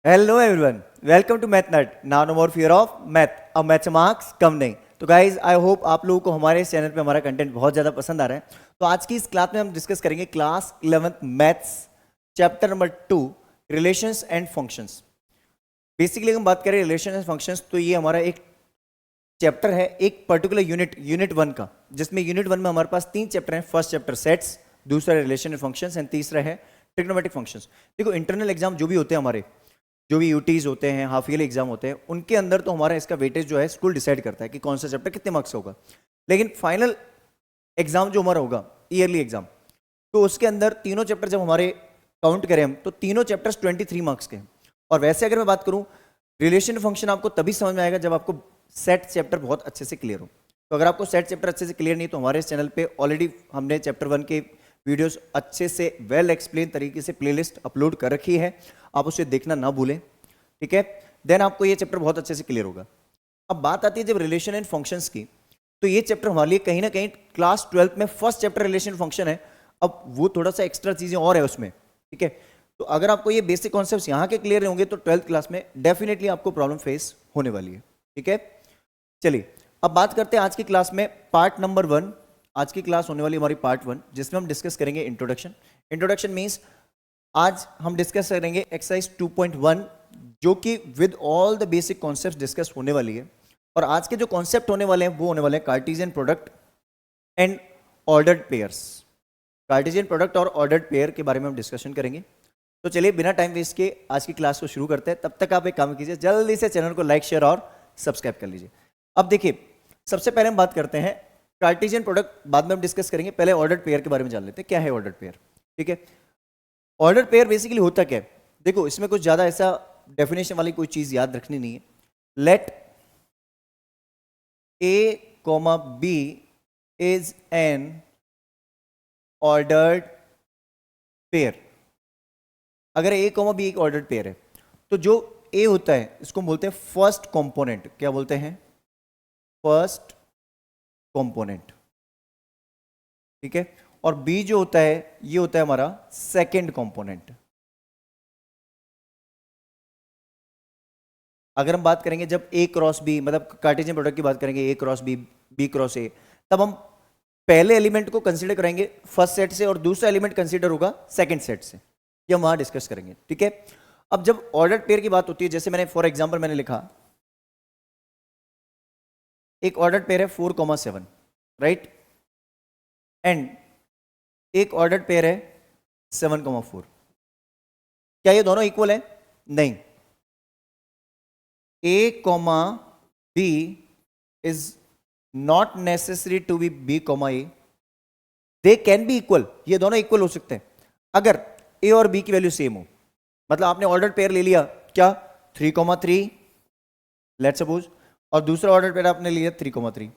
Hello everyone, welcome to Math Nut. Now no more fear of math. अब math से marks कम नहीं. तो guys I hope आप लोगों को हमारे इस चैनल पे हमारा कंटेंट बहुत ज़्यादा पसंद आ रहा है. तो आज की इस क्लास में हम डिस्कस करेंगे class 11th maths chapter number 2 relations and functions. Basically हम बात करें रिलेशन एंड फंक्शंस तो ये हमारा एक चैप्टर है, एक पर्टिकुलर यूनिट 1 का, जिसमें यूनिट 1 में हमारे पास 3 चैप्टर हैं. फर्स्ट चैप्टर सेट्स, दूसरा रिलेशन एंड फंक्शंस एंड तीसरा है ट्रिग्नोमेट्रिक फंक्शंस. देखो इंटरनल एग्जाम जो भी होते हैं हमारे, जो भी यूटीज होते हैं, हाफ ईयरली एग्जाम होते हैं, उनके अंदर तो हमारा इसका वेटेज जो है स्कूल डिसाइड करता है कि कौन सा चैप्टर कितने मार्क्स होगा. लेकिन फाइनल एग्जाम जो हमारा होगा ईयरली एग्जाम, तो उसके अंदर तीनों चैप्टर जब हमारे काउंट करें हम, तो तीनों चैप्टर्स 23 मार्क्स के हैं. और वैसे अगर मैं बात करूं, रिलेशन फंक्शन आपको तभी समझ में आएगा जब आपको सेट चैप्टर बहुत अच्छे से क्लियर हो. तो अगर आपको सेट चैप्टर अच्छे से क्लियर नहीं, तो हमारे इस चैनल पे ऑलरेडी हमने चैप्टर 1 के वीडियोस अच्छे से वेल एक्सप्लेन तरीके से प्लेलिस्ट अपलोड कर रखी है, आप उसे देखना ना भूलें. ठीक है, देन आपको ये चैप्टर बहुत अच्छे से क्लियर होगा. अब बात आती है जब रिलेशन एंड फंक्शंस की, तो ये चैप्टर हमारे लिए कहीं ना कहीं क्लास 12th में फर्स्ट चैप्टर रिलेशन फंक्शन है. अब वो थोड़ा सा एक्स्ट्रा चीजें और है उसमें. ठीक है, तो अगर आपको ये बेसिक कॉन्सेप्ट्स यहाँ के क्लियर होंगे तो 12th क्लास में डेफिनेटली आपको प्रॉब्लम फेस होने वाली है. ठीक है, चलिए अब बात करते हैं आज की क्लास में पार्ट नंबर 1. आज की क्लास होने वाली हमारी पार्ट 1, जिसमें हम डिस्कस करेंगे इंट्रोडक्शन. इंट्रोडक्शन मीन्स आज हम डिस्कस करेंगे एक्सरसाइज 2.1, जो कि with all the basic concepts discuss होने वाली है. और आज के जो कॉन्सेप्ट होने वाले हैं वो होने वाले हैं Cartesian product and ordered pairs. Cartesian product और ऑर्डर्ड पेयर के बारे में हम डिस्कशन करेंगे. तो चलिए बिना टाइम वेस्ट के आज की क्लास को शुरू करते हैं. तब तक आप एक काम कीजिए, जल्दी से चैनल को लाइक, शेयर और सब्सक्राइब कर लीजिए. अब देखिए, सबसे पहले हम बात करते हैं कार्टेशियन प्रोडक्ट, बाद में हम डिस्कस करेंगे. पहले ऑर्डर्ड पेयर के बारे में जान लेते हैं, क्या है ऑर्डर्ड पेयर. ठीक है, ऑर्डर्ड पेयर बेसिकली होता क्या है. देखो इसमें कुछ ज्यादा ऐसा डेफिनेशन वाली कोई चीज याद रखनी नहीं है. Let A comma B is an ordered pair. अगर ए कॉमा बी एक ऑर्डर्ड पेयर है, तो जो ए होता है इसको बोलते हैं फर्स्ट कंपोनेंट. क्या बोलते हैं? First component. ठीक है, और बी जो होता है ये होता है हमारा सेकंड कंपोनेंट. अगर हम बात करेंगे जब ए क्रॉस बी, मतलब कार्टेशियन प्रोडक्ट की बात करेंगे, A cross B, B cross A, तब हम पहले एलिमेंट को कंसीडर करेंगे फर्स्ट सेट से और दूसरा एलिमेंट कंसीडर होगा सेकंड सेट से. ये हम वहां डिस्कस करेंगे. ठीक है, अब जब ऑर्डर्ड पेयर की बात होती है, जैसे मैंने फॉर एग्जांपल मैंने लिखा एक ऑर्डर्ड पेयर है 4,7, राइट, एंड एक ऑर्डर्ड पेयर है 7,4. क्या ये दोनों इक्वल है? नहीं. A comma B is not necessary to be B comma A. They can be equal. ये दोनों इक्वल हो सकते हैं अगर A और B की वैल्यू सेम हो. मतलब आपने ऑर्डर पेयर ले लिया क्या 3,3 लेट सपोज, और दूसरा ऑर्डर पेयर आपने लिया 3,3.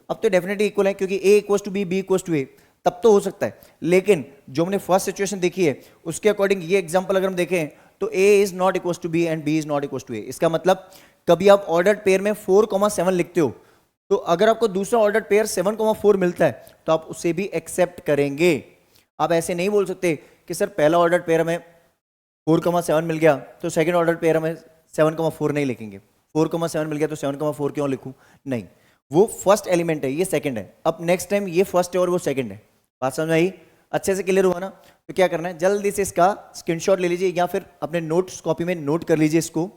अब तो डेफिनेटली इक्वल है क्योंकि A equals to B, B equals to A, तब तो हो सकता है. लेकिन जो हमने फर्स्ट सिचुएशन देखी है उसके अकॉर्डिंग ये एग्जांपल अगर हम देखें तो A is not equals to B and B is not equals to A. इसका मतलब कभी आप ऑर्डर्ड पेयर में 4,7 लिखते हो, तो अगर आपको दूसरा ऑर्डर्ड पेयर 7,4 मिलता है तो आप उसे भी एक्सेप्ट करेंगे. आप ऐसे नहीं बोल सकते कि सर पहला ऑर्डर्ड पेयर हमें 4,7 मिल गया तो सेकंड ऑर्डर्ड पेयर हमें 7,4 नहीं लिखेंगे. 4,7 मिल गया तो 7,4 क्यों लिखूं? नहीं, वो फर्स्ट एलिमेंट है, ये सेकंड है. अब नेक्स्ट टाइम ये फर्स्ट है और वो सेकंड है. बात समझ में आई? अच्छे से क्लियर हुआ ना? तो क्या करना है, जल्दी से इसका स्क्रीनशॉट ले लीजिए या फिर अपने नोट्स कॉपी में नोट कर लीजिए इसको.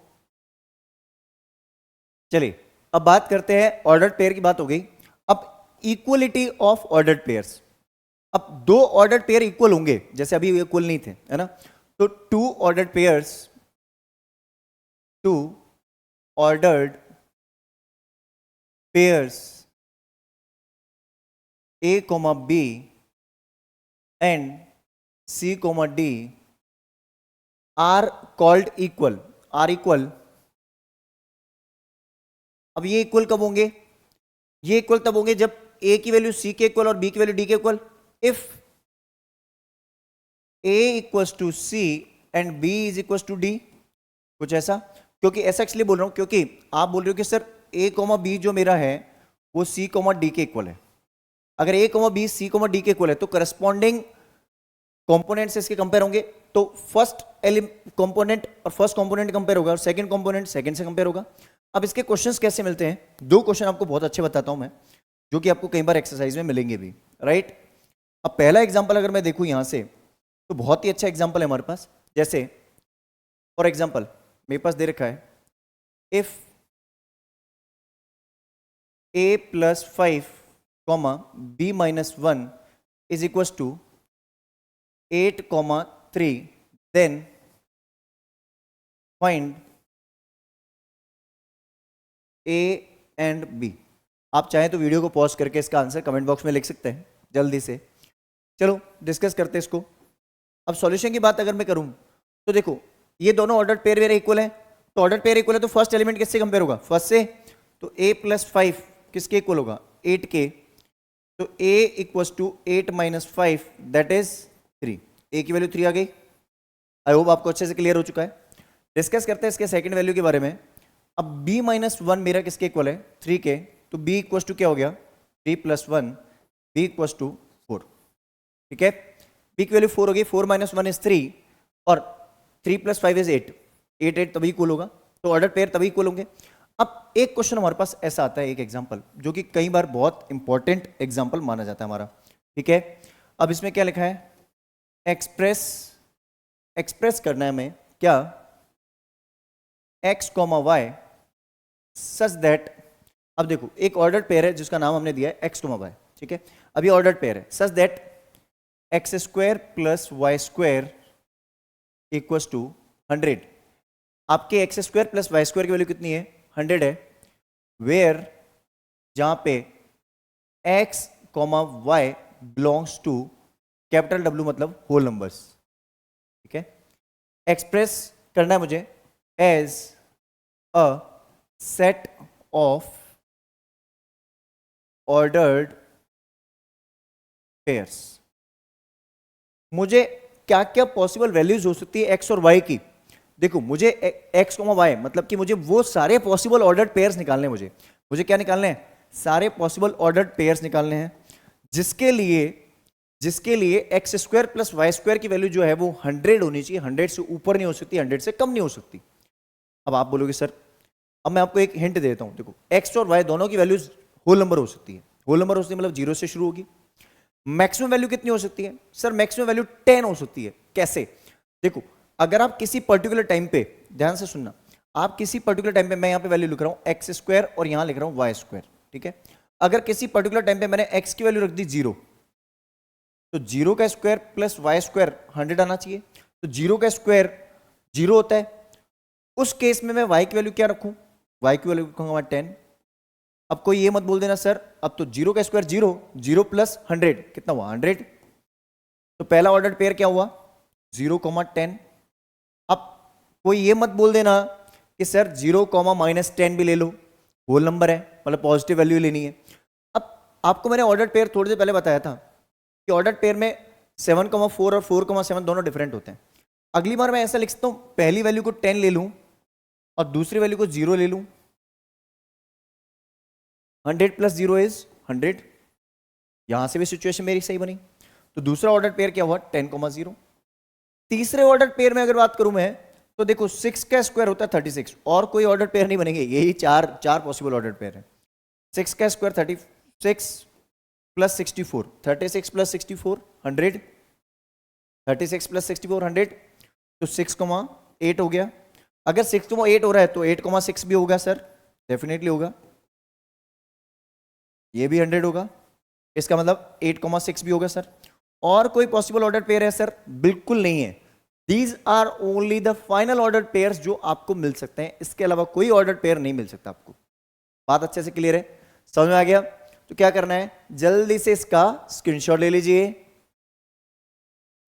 चलिए अब बात करते हैं, ऑर्डर्ड पेयर की बात हो गई. अब इक्वलिटी ऑफ ऑर्डर्ड पेयर्स. अब दो ऑर्डर्ड पेयर इक्वल होंगे, जैसे अभी इक्वल नहीं थे, है ना. तो two ordered pairs, two ordered pairs A comma B and C comma D are called equal. Are equal. अब ये इक्वल कब होंगे? ये इक्वल तब होंगे जब A की वैल्यू C के इक्वल और B की वैल्यू D के equal. If A equals to C and B is equals to D, कुछ ऐसा. क्योंकि ऐसा इसलिए बोल रहा हूं क्योंकि आप बोल रहे हो कि सर A कॉमा B जो मेरा है वो C कॉमा D के इक्वल है. अगर A comma B C comma D के इक्वल है तो करस्पॉन्डिंग कंपोनेंट्स इसके कंपेयर होंगे. तो फर्स्ट कंपोनेंट और फर्स्ट कंपोनेंट कंपेयर होगा और सेकंड कंपोनेंट सेकंड से कंपेयर होगा। अब इसके क्वेश्चंस कैसे मिलते हैं, दो क्वेश्चन आपको बहुत अच्छे बताता हूं मैं, जो कि आपको कई बार एक्सरसाइज में मिलेंगे भी, राइट। अब पहला एग्जांपल अगर मैं देखूं यहां से, तो बहुत ही अच्छा एग्जांपल है हमारे पास। जैसे फॉर एग्जांपल मेरे पास दे रखा है, if a plus 5 comma b minus 1 is equals to 8 comma 3, then find a and b। आप चाहें तो वीडियो को पॉज करके इसका आंसर कमेंट बॉक्स में लिख सकते हैं जल्दी से। चलो डिस्कस करते हैं इसको। अब सॉल्यूशन की बात अगर मैं करूं तो देखो, ये दोनों ऑर्डर्ड पेयर मेरे इक्वल है, तो ऑर्डर्ड पेयर इक्वल है तो फर्स्ट एलिमेंट किससे कंपेयर होगा, फर्स्ट से। तो a प्लस 5 किसके इक्वल होगा, 8 के। तो a equals to 8 minus 5 that is 3। a की वैल्यू 3 आ गई। आई होप आपको अच्छे से क्लियर हो चुका है। डिस्कस करते हैं इसके सेकंड वैल्यू के बारे में। अब b माइनस 1 मेरा किसके इक्वल है, 3 के। तो b इक्वल्स टू क्या हो गया, 3 प्लस 1, b इक्वल्स टू 4। ठीक है, b की वैल्यू 4 होगी, 4 माइनस 1 इज 3 और 3 प्लस 5 इज 8, 8 तभी इक्वल होगा, तो ऑर्डर पेयर तभी इक्वल होंगे। अब एक क्वेश्चन हमारे पास ऐसा आता है, एक एग्जांपल जो कि कई बार बहुत इंपॉर्टेंट एग्जांपल माना जाता है हमारा। ठीक है, अब इसमें क्या लिखा है, एक्सप्रेस करना है हमें क्या, x, y सच दैट। अब देखो एक ऑर्डर्ड पेयर है जिसका नाम हमने दिया है x, y। ठीक है, अब ये ऑर्डर्ड पेयर है such that x square plus y square equals to 100। आपके x square plus y square की वैल्यू कितनी है, 100 है। वेयर जहां पे x, y belongs to capital W मतलब होल नंबर्स। ठीक है, एक्सप्रेस करना है मुझे as a set of ordered pairs. मुझे क्या क्या पॉसिबल वैल्यूज हो सकती है x और y की। देखो मुझे x, y मतलब कि मुझे वो सारे पॉसिबल ऑर्डर्ड पेयर्स निकालने हैं। मुझे क्या निकालने हैं, सारे पॉसिबल ऑर्डर्ड पेयर्स निकालने हैं, जिसके लिए x square plus y square की वैल्यू जो है वो 100 होनी चाहिए, 100 से ऊपर नहीं हो सकती, 100 से कम नहीं हो सकती। अब आप बोलोगे सर, अब मैं आपको एक हिंट देता हूं, देखो एक्स और वाई दोनों की वैल्यूज होल नंबर हो सकती है। होल नंबर हो सकती है मतलब 0 से शुरू होगी। मैक्सिमम वैल्यू कितनी हो सकती है, सर मैक्सिमम वैल्यू 10 हो सकती है। कैसे, देखो अगर आप किसी पर्टिकुलर टाइम पे, ध्यान से सुनना, आप किसी पर्टिकुलर टाइम पे, मैं यहां पे वैल्यू लिख रहा हूं एक्स स्क्वायर और यहां लिख रहा हूं वाई स्क्वायर। ठीक है, अगर किसी पर्टिकुलर टाइम पे मैंने एक्स की वैल्यू रख दी 0, तो 0 का स्क्वायर प्लस वाई स्क्वायर 100 आना चाहिए। तो 0 का स्क्वायर 0 होता है, उस केस में मैं y की वैल्यू क्या रखूं, y की वैल्यू रखूंगा मैं 10। अब कोई ये मत बोल देना सर अब तो 0 का स्क्वायर 0, 0 प्लस 100 कितना हुआ, 100। तो पहला ऑर्डर पेयर क्या हुआ, 0,10। अब कोई ये मत बोल देना कि सर 0,-10 भी ले लो, होल नंबर है मतलब पॉजिटिव वैल्यू लेनी है। अब आपको मैंने ऑर्डर पेयर थोड़ी देर पहले बताया था कि ऑर्डर पेयर में 7,4 और 4,7 दोनों डिफरेंट होते हैं। अगली बार मैं ऐसा लिख सकता हूं, पहली वैल्यू को 10 ले लूं और दूसरी वैल्यू को 0 ले लूं। 100 प्लस 0 इज 100। यहां से भी सिचुएशन मेरी सही बनी। तो दूसरा ऑर्डर पेयर क्या हुआ, 10,0। तीसरे ऑर्डर पेयर में अगर बात करूं मैं, तो देखो 6 का स्क्वायर होता है 36, और कोई ऑर्डर पेयर नहीं बनेंगे, यही चार पॉसिबल ऑर्डर पेयर है। 6 का स्क्वायर 36 प्लस 64, 36 प्लस 64 100, 36 प्लस 64 100, तो 6,8 हो गया। अगर 6,8 हो रहा है तो 8,6 भी होगा सर, डेफिनेटली होगा। ये भी 100 होगा, इसका मतलब 8,6 भी होगा सर। और कोई पॉसिबल ऑर्डर पेयर है सर, बिल्कुल नहीं है। These are only the final order pairs जो आपको मिल सकते हैं, इसके अलावा कोई ऑर्डर पेयर नहीं मिल सकता आपको। बात अच्छे से क्लियर है, समझ में आ गया। तो क्या करना है, जल्दी से इसका स्क्रीनशॉट ले लीजिए।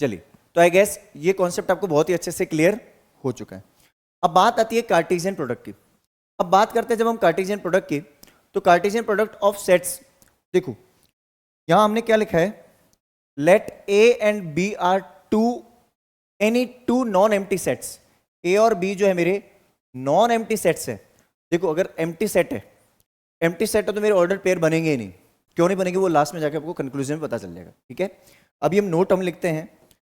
चलिए, तो आई गेस ये कॉन्सेप्ट आपको बहुत ही अच्छे से क्लियर हो चुका है। अब बात आती है कार्टेशियन प्रोडक्ट की। अब बात करते हैं जब हम कार्टेशियन प्रोडक्ट की, तो कार्टेशियन प्रोडक्ट ऑफ सेट्स, देखो यहां हमने क्या लिखा है, let A and B are any two non empty sets. A और बी जो है मेरे नॉन एम्प्टी सेट्स है। देखो अगर एम्प्टी सेट है, एम्प्टी सेट है तो मेरे ऑर्डर पेयर बनेंगे ही नहीं। क्यों नहीं बनेंगे, वो लास्ट में जाके आपको कंक्लूजन में पता चल जाएगा। ठीक है, अभी हम नोट हम लिखते हैं,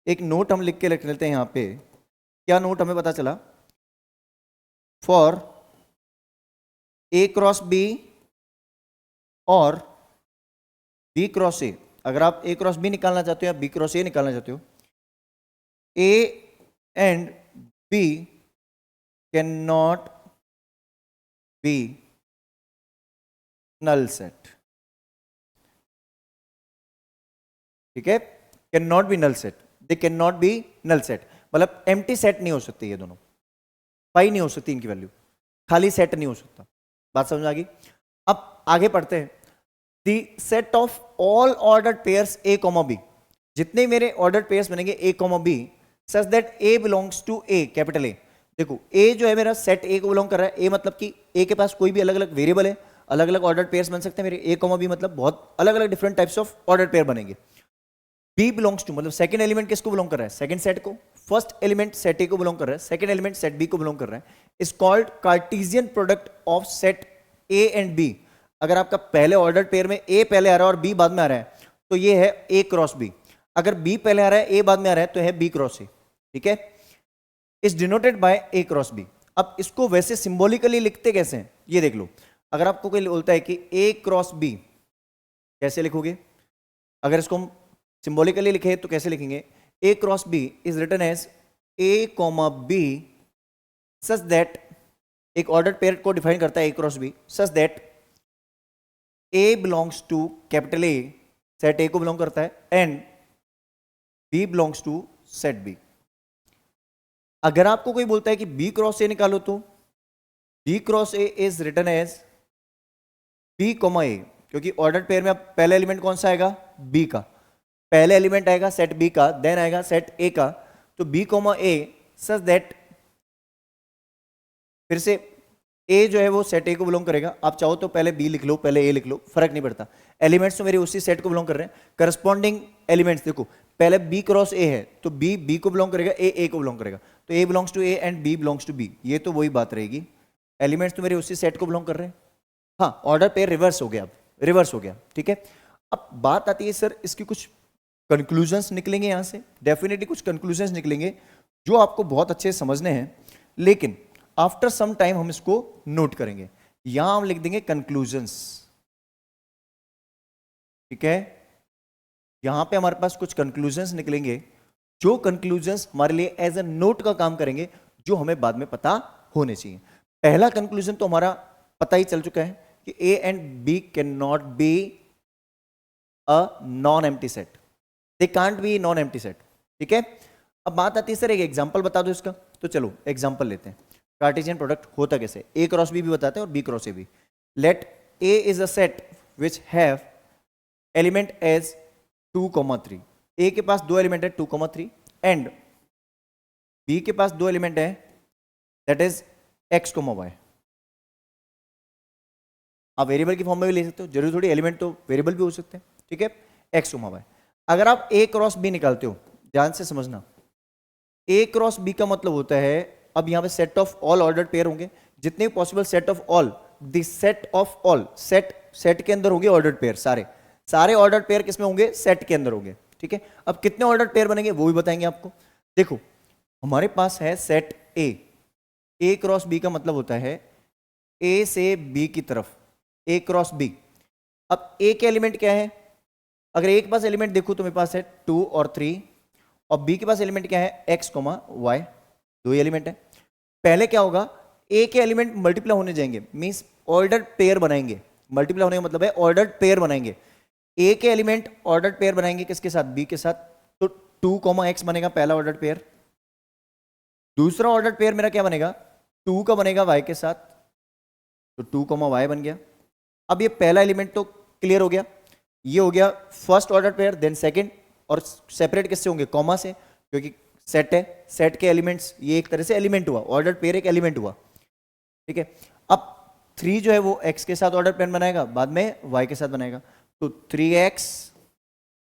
एक नोट हम लिख के रख लेते हैं यहाँ पे क्या नोट हमें पता चला, फॉर ए क्रॉस बी और बी क्रॉस ए, अगर आप ए क्रॉस बी निकालना चाहते हो या बी क्रॉस ए निकालना चाहते हो, A and B can not be null set. ठीक है, can not be null set, they can not be null set, मतलब एम्प्टी सेट नहीं हो सकती ये दोनों, पाई नहीं हो सकती इनकी वैल्यू, खाली सेट नहीं हो सकता। बात समझ आ गई? अब आगे पढ़ते हैं। The set of all ordered pairs A comma B, जितने मेरे ऑर्डर्ड पेयर्स बनेंगे A comma B, such that A belongs to A, capital A. देखो ए जो है मेरा सेट ए को बिलोंग कर रहा है, ए मतलब कि ए के पास कोई भी अलग अलग वेरिएबल है, अलग अलग ऑर्डर्ड पेयर्स बन सकते हैं मेरे, ए कॉमा बी मतलब बहुत अलग अलग different types of ordered pair बनेंगे। बी बिलोंग्स टू मतलब सेकंड एलिमेंट किसको बिलोंग कर रहा है, सेकंड सेट को, फर्स्ट एलिमेंट सेट ए को बिलोंग कर रहा है, सेकंड एलिमेंट सेट बी को बिलोंग कर रहा है, is called Cartesian product of set A and B. अगर आपका पहले ऑर्डर पेयर में ए पहले आ रहा है और बी बाद में आ रहा है तो ये है ए क्रॉस बी, अगर बी पहले आ रहा है ए बाद में आ रहा है तो है बी क्रॉस ए। ठीक है, is denoted by A cross B. अब इसको वैसे सिंबॉलिकली लिखते कैसे हैं ये देख लो। अगर आपको कोई बोलता है कि ए क्रॉस बी, कैसे लिखोगे? अगर इसको हम सिंबॉलिकली लिखे तो कैसे लिखेंगे? A cross B is written as A comma B such that, एक ऑर्डर पेयर को डिफाइन करता है A cross B, such that A belongs to capital A, set A को बिलोंग करता है, and B belongs to set B. अगर आपको कोई बोलता है कि बी क्रॉस ए निकालो तो B cross A is written as B comma A, क्योंकि ऑर्डर पेयर में अब पहला एलिमेंट कौन सा आएगा? बी का, पहले एलिमेंट आएगा सेट बी का, देन आएगा सेट ए का, तो B comma A such that, फिर से ए जो है वो सेट ए को बिलोंग करेगा। आप चाहो तो पहले बी लिख लो, पहले ए लिख लो, फर्क नहीं पड़ता, एलिमेंट्स तो मेरे उसी सेट को बिलोंग कर रहे हैं। करस्पॉन्डिंग एलिमेंट्स देखो, पहले बी क्रॉस ए है तो बी बी को बिलोंग करेगा, ए ए को बिलोंग करेगा, तो A belongs to A and B belongs to B, ये तो वही बात रहेगी, एलिमेंट्स तो मेरे उसी सेट को बिलोंग कर रहे हैं। हाँ, ऑर्डर पेयर रिवर्स हो गया, अब रिवर्स हो गया। ठीक है, अब बात आती है सर इसकी कुछ कंक्लूजन्स निकलेंगे यहाँ से, डेफिनेटली कुछ कंक्लूजन्स निकलेंगे जो आपको बहुत अच्छे से समझने हैं, लेकिन आफ्टर सम टाइम हम इसको नोट करेंगे। यहां हम लिख देंगे कंक्लूजन्स। ठीक है, यहां पे हमारे पास कुछ कंक्लूजन्स निकलेंगे, जो कंक्लूजन्स हमारे लिए एज अ नोट का काम करेंगे, जो हमें बाद में पता होने चाहिए। पहला कंक्लूजन तो हमारा पता ही चल चुका है कि A and B can not be a non empty set, they can't be non empty set. ठीक है, अब बात आती है सर एक एग्जांपल बता दो इसका, तो चलो एग्जांपल लेते हैं। कार्टेशियन प्रोडक्ट होता कैसे, ए क्रॉस बी भी बताते हैं और बी क्रॉस ए भी। Let A is a set which have element as 2,3, A के पास दो एलिमेंट है 2,3, एंड बी के पास दो एलिमेंट है दैट इज x, y। आप वेरिएबल की फॉर्म में भी ले सकते हो, जरूरी थोड़ी एलिमेंट तो वेरिएबल भी हो सकते हैं। ठीक है, x, y। अगर आप ए क्रॉस बी निकालते हो, ध्यान से समझना, ए क्रॉस बी का मतलब होता है, अब यहां पे set of all ordered pair होंगे, जितने possible set of all, the set of all, set के अंदर होंगे ऑर्डर्ड पेयर, सारे ऑर्डर्ड पेयर किसमें होंगे? सेट के अंदर होंगे। ठीक है, अब कितने ऑर्डर्ड पेयर बनेंगे वो भी बताएंगे आपको। देखो हमारे पास है सेट ए क्रॉस बी का मतलब होता है ए से बी की तरफ, ए क्रॉस बी। अब ए के एलिमेंट क्या है? अगर ए के पास एलिमेंट देखो तो मेरे पास है 2 और 3, और बी के पास एलिमेंट क्या है? x, y, दो एलिमेंट है। पहले क्या होगा? ए के एलिमेंट मल्टीप्लाई होने जाएंगे, मींस ऑर्डर्ड पेयर बनाएंगे। मल्टीप्लाई होने का मतलब है ऑर्डर्ड पेयर बनाएंगे। ए के एलिमेंट ऑर्डर्ड पेयर बनाएंगे किसके साथ? बी के साथ, तो 2, x बनेगा पहला ऑर्डर्ड पेयर। दूसरा ऑर्डर्ड पेयर मेरा क्या बनेगा? 2 का बनेगा y के साथ, तो 2, y बन गया। अब ये पहला एलिमेंट तो क्लियर हो गया, ये हो गया first order pair, then second, और सेपरेट किससे होंगे? कॉमा से, क्योंकि सेट है, सेट के एलिमेंट्स, ये एक तरह से एलिमेंट हुआ, ऑर्डर पेयर एक एलिमेंट हुआ। ठीक है, अब 3 जो है वो x के साथ ऑर्डर पेयर बनाएगा, बाद में y के साथ बनाएगा, तो 3x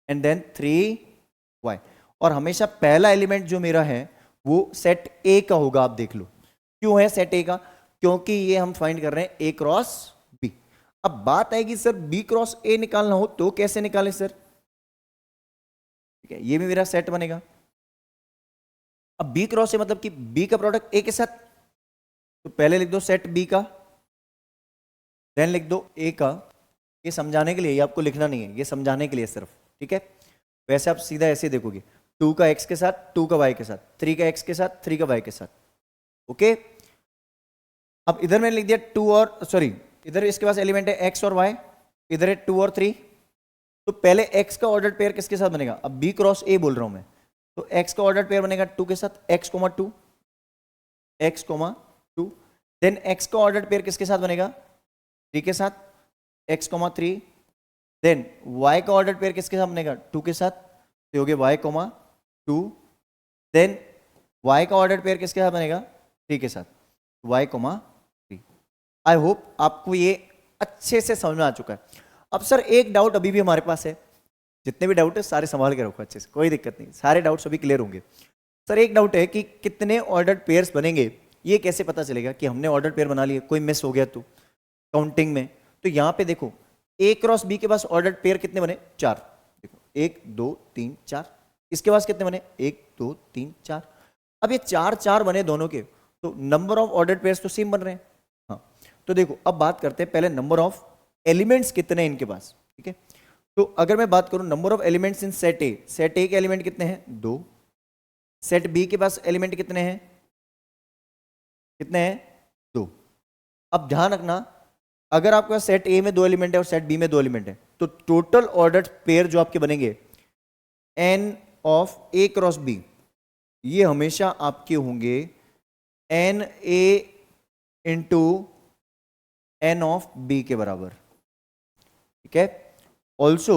एंड देन 3y। और हमेशा पहला एलिमेंट जो मेरा है वो सेट A का होगा। आप देख लो क्यों है सेट A का? क्योंकि ये हम फाइंड कर रहे हैं A क्रॉस B। अब बात आएगी सर B क्रॉस A निकालना हो तो कैसे निकालें सर? ठीक है, ये भी मेरा सेट बनेगा। अब बी क्रॉस ए मतलब कि बी का प्रोडक्ट ए के साथ, तो पहले लिख दो सेट बी का, देन लिख दो ए का। ये समझाने के लिए, ये आपको लिखना नहीं है, ये समझाने के लिए सिर्फ, ठीक है। वैसे आप सीधा ऐसे देखोगे, 2 का x के साथ, 2 का y के साथ, 3 का x के साथ, 3 का y के साथ, ओके। अब इधर मैंने लिख दिया 2 और सॉरी, इधर इसके पास एलिमेंट है x और y, इधर है 2 और 3। तो पहले x का ऑर्डर पेयर किसके साथ बनेगा, अब b क्रॉस a बोल रहा हूं मैं, तो x का ऑर्डर पेयर बनेगा 2 के साथ, x, 2, x, 2। देन x का ऑर्डर पेयर किसके साथ बनेगा, 3 के साथ, x, 3। देन y का ऑर्डर पेयर किसके साथ बनेगा, 2 के साथ, तो हो गया y, 2। देन y का ऑर्डर पेयर किसके साथ बनेगा, 3 के साथ, y, 3। आई होप आपको ये अच्छे से समझ में आ चुका है। अब सर एक डाउट अभी भी हमारे पास है, जितने भी डाउट है सारे संभाल के रखो अच्छे से, कोई दिक्कत नहीं, सारे डाउट्स अभी क्लियर होंगे। सर एक डाउट है कि कितने ऑर्डर पेयर्स बनेंगे, ये कैसे पता चलेगा कि हमने ऑर्डर पेयर बना लिए, कोई मिस हो गया तो काउंटिंग में। तो यहाँ पे देखो ए क्रॉस बी के पास ऑर्डर पेयर कितने बने, 4। देखो 1 2 3 4। इसके पास कितने बने, 1 2 3 4। अब ये 4 4 बने दोनों के, तो नंबर ऑफ ऑर्डर पेयर्स तो सेम बन रहे हैं। हाँ, तो देखो अब बात करते हैं पहले नंबर ऑफ एलिमेंट्स कितने हैं इनके पास, ठीक है। तो अगर मैं बात करूं number of elements in set A, set ए के एलिमेंट कितने हैं, 2। सेट बी के पास एलिमेंट कितने हैं, कितने हैं, 2। अब ध्यान रखना, अगर आपके पास सेट ए में 2 एलिमेंट है और सेट बी में 2 एलिमेंट है, तो टोटल ऑर्डर पेयर जो आपके बनेंगे n of A cross B, ये हमेशा आपके होंगे n A into N of B के बराबर, ठीक है। ऑल्सो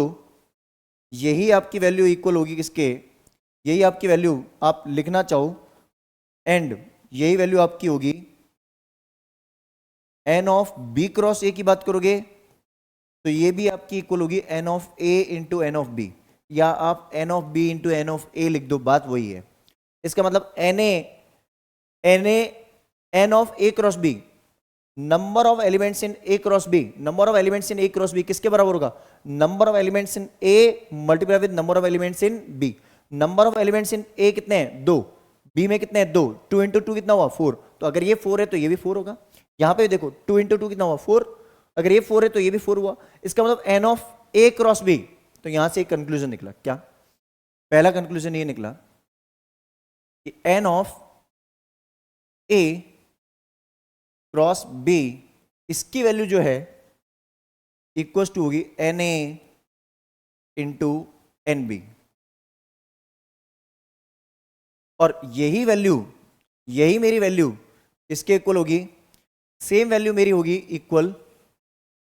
यही आपकी वैल्यू इक्वल होगी किसके, यही आपकी वैल्यू आप लिखना चाहो, एंड यही वैल्यू आपकी होगी N of B cross A की बात करोगे तो ये भी आपकी इक्वल होगी N of A into N of B, या आप N of B into N of A लिख दो, बात वही है। इसका मतलब N of A cross B, number of elements in A cross B, number of elements in A cross B किसके बराबर होगा, number of elements in A multiply with number of elements in B. Number of elements in A कितने हैं, 2, B में कितने हैं, 2, 2 into 2 कितना हुआ, 4। तो अगर ये 4 है तो ये भी 4 होगा। यहां पे देखो 2 इंटू 2 कितना हुआ, 4। अगर ये 4 है तो ये भी 4 हुआ। इसका मतलब N of A cross B, तो यहां से एक कंक्लूजन निकला, क्या, पहला कंक्लूजन ये निकला कि n of A cross B, इसकी वैल्यू जो है इक्वल टू होगी n A into N B, और यही वैल्यू, यही मेरी वैल्यू इसके इक्वल होगी, सेम वैल्यू मेरी होगी equal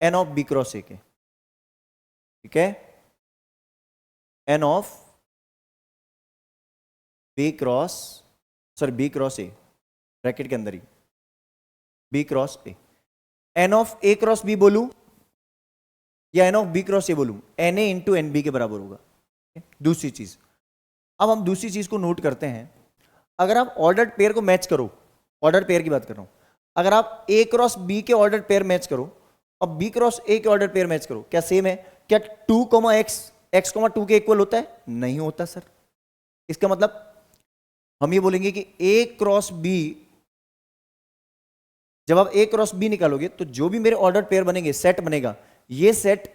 N of B cross A के, ठीक है। N of B cross A, bracket के अंदर ही B cross A, N of A cross B बोलूं या N of B cross A बोलूं, N A into N B के बराबर होगा। दूसरी चीज, अब हम दूसरी चीज को नोट करते हैं, अगर आप ऑर्डर पेयर को मैच करो, ऑर्डर पेयर की बात कर रहा हूं, अगर आप ए क्रॉस बी के ऑर्डर पेयर मैच करो और बी क्रॉस ए के ऑर्डर पेयर मैच करो, क्या सेम है, क्या 2, x, 2 के इक्वल होता है, नहीं होता सर। इसका मतलब हम ये बोलेंगे कि ए क्रॉस बी, जब आप ए क्रॉस बी निकालोगे तो जो भी मेरे ऑर्डर पेयर बनेंगे, सेट बनेगा, ये सेट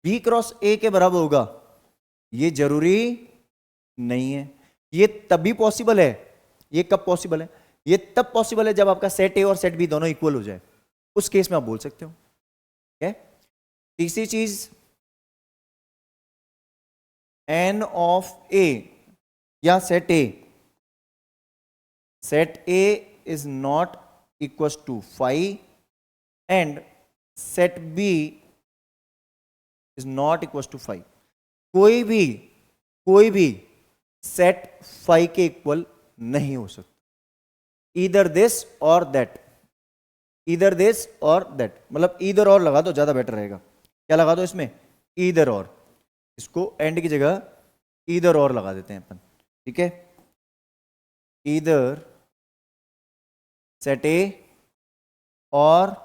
बी क्रॉस ए के बराबर होगा, ये जरूरी नहीं है। ये तभी पॉसिबल है, ये कब पॉसिबल है, ये तब पॉसिबल है जब आपका सेट ए और सेट बी दोनों इक्वल हो जाए, उस केस में आप बोल सकते हो, ठीक है। तीसरी चीज, एन ऑफ ए या set A is not equals to 5 and set B is not equals to 5। कोई भी सेट 5 के इक्वल नहीं हो सकता, either this or that, मतलब either और लगा दो ज्यादा बेटर रहेगा। क्या लगा दो इसमें, either और, इसको एंड की जगह either और लगा देते हैं अपन, ठीक है। either सेट ए और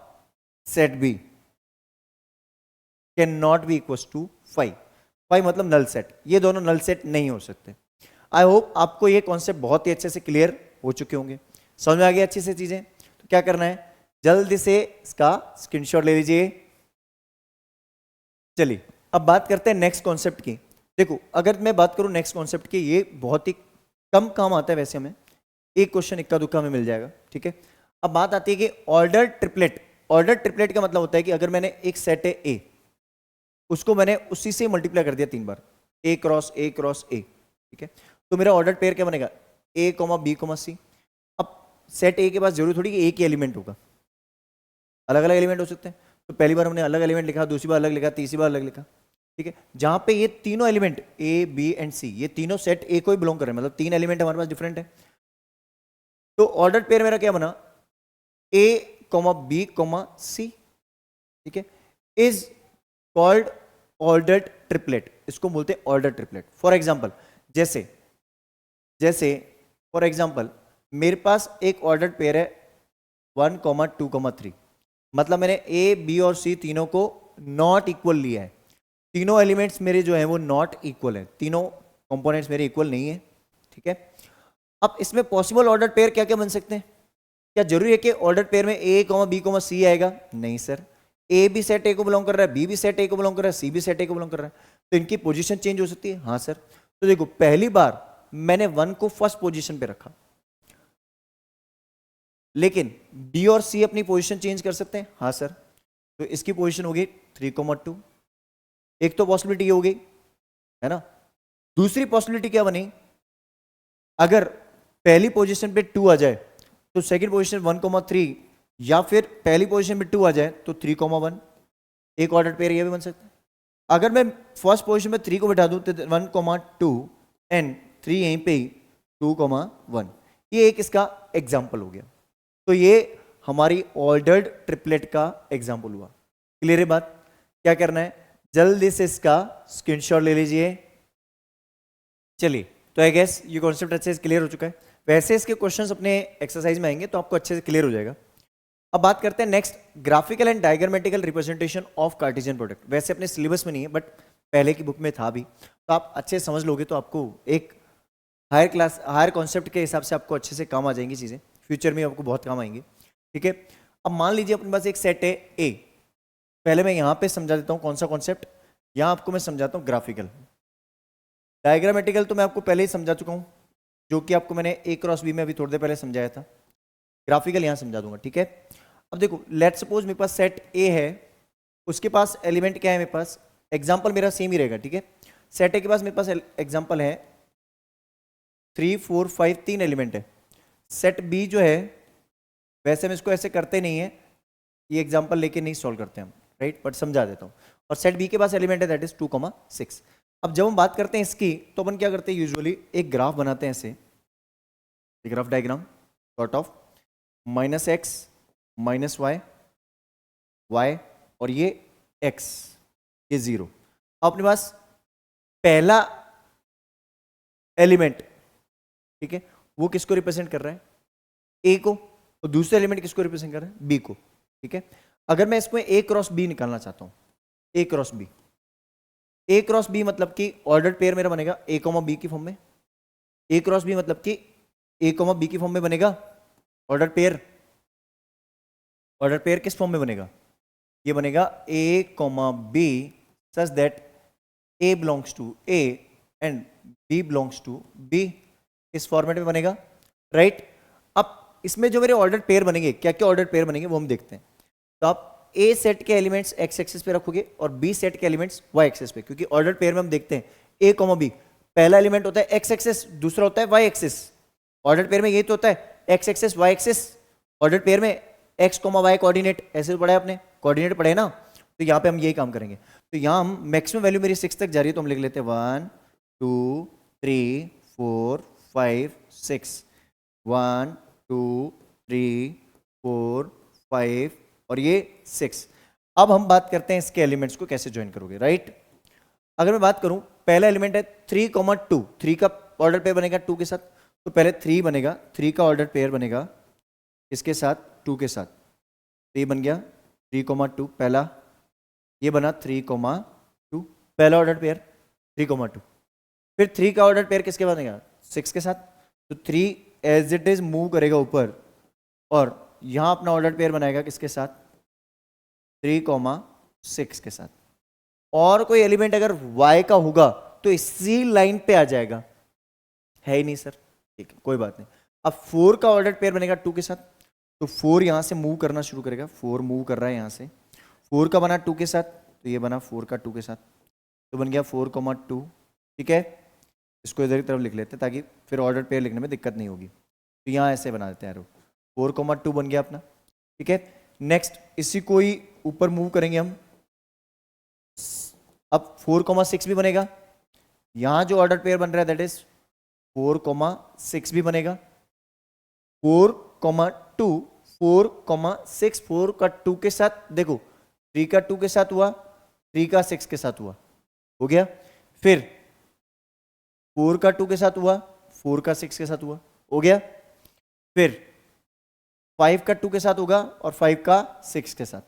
set B can not be equal to 5 मतलब नल सेट, ये दोनों नल सेट नहीं हो सकते। आई होप आपको ये कॉन्सेप्ट बहुत ही अच्छे से क्लियर हो चुके होंगे, समझ में आ गया अच्छी से चीजें। तो क्या करना है, जल्दी से इसका स्क्रीनशॉट ले लीजिए। चलिए अब बात करते हैं नेक्स्ट कॉन्सेप्ट की। देखो अगर मैं बात करूं नेक्स्ट कॉन्सेप्ट की, ये बहुत ही कम काम आता है वैसे, हमें एक क्वेश्चन इक्का दुक्का में मिल जाएगा, ठीक है। अब बात आती है कि ऑर्डर ट्रिपलेट। ऑर्डर ट्रिपलेट का मतलब होता है कि अगर मैंने एक सेट है ए, उसको मैंने उसी से मल्टीप्लाई कर दिया 3 बार, ए क्रॉस ए क्रॉस ए, ठीक है, तो मेरा ऑर्डर पेयर क्या बनेगा, ए कॉमा बी कॉमा सी। अब सेट ए के पास जरूरी थोड़ी कि एक ही एलिमेंट होगा, अलग अलग एलिमेंट हो सकते हैं। तो पहली बार हमने अलग एलिमेंट लिखा, दूसरी बार अलग लिखा, तीसरी बार अलग लिखा, ठीक है। जहां पे ये तीनों एलिमेंट ए बी एंड सी, ये तीनों सेट ए को ही बिलोंग कर रहे हैं, मतलब 3 एलिमेंट हमारे पास डिफरेंट है। तो ऑर्डर पेयर मेरा क्या बना, ए कॉमा बी कॉमा सी, ठीक है, इज कॉल्ड ऑर्डर्ड ट्रिपलेट। इसको बोलते हैं ऑर्डर ट्रिपलेट। फॉर एग्जाम्पल जैसे फॉर एग्जाम्पल मेरे पास एक ऑर्डर पेयर है 1, 2, 3, मतलब मैंने ए बी और सी तीनों को नॉट इक्वल लिया है। तीनों एलिमेंट्स मेरे जो है वो नॉट इक्वल है, तीनों कंपोनेंट्स मेरे इक्वल नहीं है, ठीक है। अब इसमें पॉसिबल ऑर्डर पेयर क्या क्या बन सकते हैं, क्या जरूरी है कि ऑर्डर पेयर में ए कॉमा बी कॉमा सी आएगा, नहीं सर। ए भी सेट ए को बिलोंग कर रहा है, बी भी सेट ए को बिलोंग कर रहा है, सी भी सेट ए को बिलोंग कर रहा है, तो इनकी पोजीशन चेंज हो सकती है, हाँ सर। तो देखो पहली बार मैंने 1 को फर्स्ट पोजीशन पे रखा, लेकिन बी और सी अपनी पोजीशन चेंज कर सकते हैं, हाँ सर। तो इसकी पोजीशन होगी 3,2। एक तो पॉसिबिलिटी हो गई है ना। दूसरी पॉसिबिलिटी क्या बनी, अगर पहली पोजीशन पे 2 आ जाए तो सेकंड पोजीशन 1,3, या फिर पहली पोजीशन पे 2 आ जाए तो 3,1। एक ऑर्डर पेयर ये भी बन सकता है। अगर मैं फर्स्ट पोजीशन में 3 को बैठा दूं तो 1,2 एंड 3 यहीं पे ही 2,1। ये एक इसका एग्जाम्पल हो गया। तो ये हमारी ऑर्डर्ड ट्रिपलेट का एग्जाम्पल हुआ। क्लियर है बात, क्या करना है, जल्दी से इसका स्क्रीनशॉट ले लीजिए। चलिए तो आई गेस ये कॉन्सेप्ट अच्छे से क्लियर हो चुका है। वैसे इसके क्वेश्चंस अपने एक्सरसाइज में आएंगे तो आपको अच्छे से क्लियर हो जाएगा। अब बात करते हैं next, graphical and diagrammatical representation of Cartesian product. वैसे अपने सिलेबस में नहीं है बट पहले की बुक में था भी, तो आप अच्छे समझ लोगे तो आपको एक हायर कॉन्सेप्ट के हिसाब से आपको अच्छे से काम आ जाएंगी चीज़ें, फ्यूचर में आपको बहुत काम आएंगे, ठीक है। अब मान लीजिए अपने पास एक सेट है ए। पहले मैं यहाँ पे समझा देता हूँ कौन सा कॉन्सेप्ट, यहाँ आपको मैं समझाता हूँ ग्राफिकल। डायग्रामेटिकल तो मैं आपको पहले ही समझा चुका हूँ, जो कि आपको मैंने ए क्रॉस बी में अभी थोड़ी देर पहले समझाया था। ग्राफिकल यहाँ समझा दूंगा, ठीक है। अब देखो लेट्स सपोज मेरे पास सेट ए है, उसके पास एलिमेंट क्या है, मेरे पास एग्जाम्पल मेरा सेम ही रहेगा, ठीक है। सेट ए के पास मेरे पास एग्जाम्पल है 3, 4, 5, 3 एलिमेंट है। सेट बी जो है, वैसे हम इसको ऐसे करते नहीं है, ये एग्जाम्पल लेके नहीं सॉल्व करते हम, राइट, बट समझा देता हूँ। और सेट बी के पास एलिमेंट है दैट इज 2,6। अब जब हम बात करते हैं इसकी, तो अपन क्या करते हैं, यूजुअली एक ग्राफ बनाते हैं ऐसे, graph diagram sort of, -x -y y और ये x, ये 0। अपने पास पहला एलिमेंट, ठीक है, वो किसको रिप्रेजेंट कर रहा है, a को, और दूसरा एलिमेंट किसको रिप्रेजेंट कर रहा है, b को, ठीक है। अगर मैं इसमें a क्रॉस b निकालना चाहता हूं, a क्रॉस b मतलब कि ऑर्डर पेयर मेरा बनेगा a, b की फॉर्म में। a क्रॉस b मतलब कि a, b की फॉर्म में बनेगा ऑर्डर पेयर। ऑर्डर पेयर किस फॉर्म में बनेगा, ये बनेगा a, b such that a belongs to a and b belongs to b। इस फॉर्मेट में बनेगा, राइट। अब इसमें जो मेरे ऑर्डर पेयर बनेंगे, क्या क्या ऑर्डर पेयर बनेंगे वो हम देखते हैं। तो आप A सेट के एलिमेंट्स x एक्सिस पे रखोगे और B सेट के एलिमेंट्स y एक्सिस पे, क्योंकि ऑर्डर पेयर में हम देखते हैं A, B, पहला एलिमेंट होता है x एक्सिस, दूसरा होता है y एक्सिस। ऑर्डर पेयर में यही तो होता है, x axis y axis. Order pair में x, y कोऑर्डिनेट, ऐसे तो पढ़ा है आपने, कोऑर्डिनेट पढ़े ना, तो यहाँ पे हम यही काम करेंगे। तो यहाँ हम मैक्सिमम वैल्यू मेरी 6 तक जा रही है, तो हम लिख लेते हैं 1, 2, 3, 4, 5, 6, 1, 2, 3, 4, 5 और ये 6। अब हम बात करते हैं इसके एलिमेंट्स को कैसे ज्वाइन करोगे, राइट। अगर मैं बात करूं, पहला एलिमेंट है 3,2, 3 का ऑर्डर पेयर बनेगा 2 के साथ, तो पहले 3 बनेगा, 3 का ऑर्डर पेयर बनेगा इसके साथ 2 के साथ, तो ये बन गया 3,2 पहला, ये बना 3,2 पहला ऑर्डर पेयर 3,2। फिर 3 का ऑर्डर पेयर किसके बनेगा, 6 के साथ, तो 3 एज इट इज मूव करेगा ऊपर और यहां अपना ऑर्डर पेयर बनाएगा किसके साथ, 3,6 के साथ। और कोई एलिमेंट अगर y का होगा तो इसी लाइन पे आ जाएगा, है ही नहीं सर, ठीक है कोई बात नहीं। अब 4 का ऑर्डर पेयर बनेगा 2 के साथ, तो 4 यहां से मूव करना शुरू करेगा, 4 मूव कर रहा है यहां से, 4 का बना 2 के साथ, तो ये बना 4 का 2 के साथ, तो बन गया 4,2। ठीक है, इसको इधर की तरफ लिख लेते हैं ताकि फिर ऑर्डर पेयर लिखने में दिक्कत नहीं होगी, तो यहाँ ऐसे बना देते हैं यार, 4,2 बन गया अपना। ठीक है, नेक्स्ट इसी को ही ऊपर मूव करेंगे हम, अब 4,6 भी बनेगा, यहां जो ऑर्डर पेयर बन रहा है दैट इज 4,6 भी बनेगा, 4,2, 4,6, 4 का 2 के साथ, देखो 3 का 2 के साथ हुआ, 3 का 6 के साथ हुआ, हो गया। फिर 4 का 2 के साथ हुआ, 4 का 6 के साथ हुआ, हो गया। फिर 5 का 2 के साथ होगा और 5 का 6 के साथ,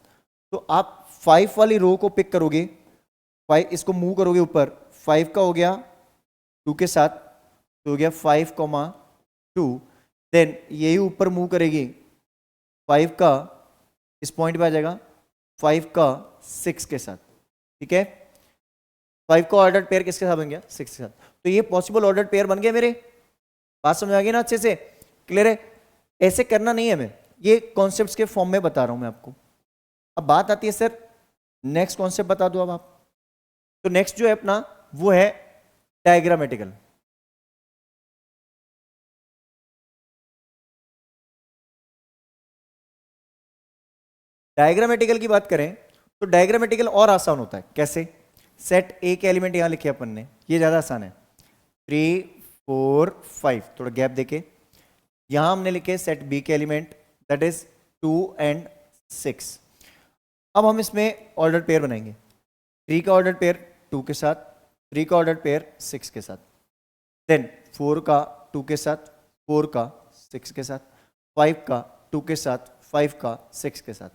तो आप 5 वाली रो को पिक करोगे, 5 इसको मूव करोगे ऊपर, 5 का हो गया 2 के साथ, तो हो गया 5,2, देन यही ऊपर मूव करेगी, 5 का इस पॉइंट पे आ जाएगा, 5 का 6 के साथ। ठीक है, 5 का ऑर्डर पेयर किसके साथ बन गया, 6 के साथ, तो ये पॉसिबल ऑर्डर पेयर बन गए मेरे। बात समझ आ गई ना, अच्छे से क्लियर है। ऐसे करना नहीं है, मैं ये कॉन्सेप्ट्स के फॉर्म में बता रहा हूं मैं आपको। अब बात आती है सर नेक्स्ट कॉन्सेप्ट बता दो अब आप, तो नेक्स्ट जो है अपना वो है डायग्रामेटिकल। डायग्रामेटिकल की बात करें तो डायग्रामेटिकल और आसान होता है। कैसे, सेट ए के एलिमेंट यहां लिखे अपन ने, ये ज्यादा आसान है, 3, 4, 5, थोड़ा गैप देके यहां हमने लिखे सेट बी के एलिमेंट दैट इज 2 and 6। अब हम इसमें ऑर्डर पेयर बनाएंगे, 3 का ऑर्डर पेयर 2 के साथ, 3 का ऑर्डर पेयर 6 के साथ, देन 4 का 2 के साथ, 4 का 6 के साथ, 5 का 2 के साथ, 5 का 6 के साथ।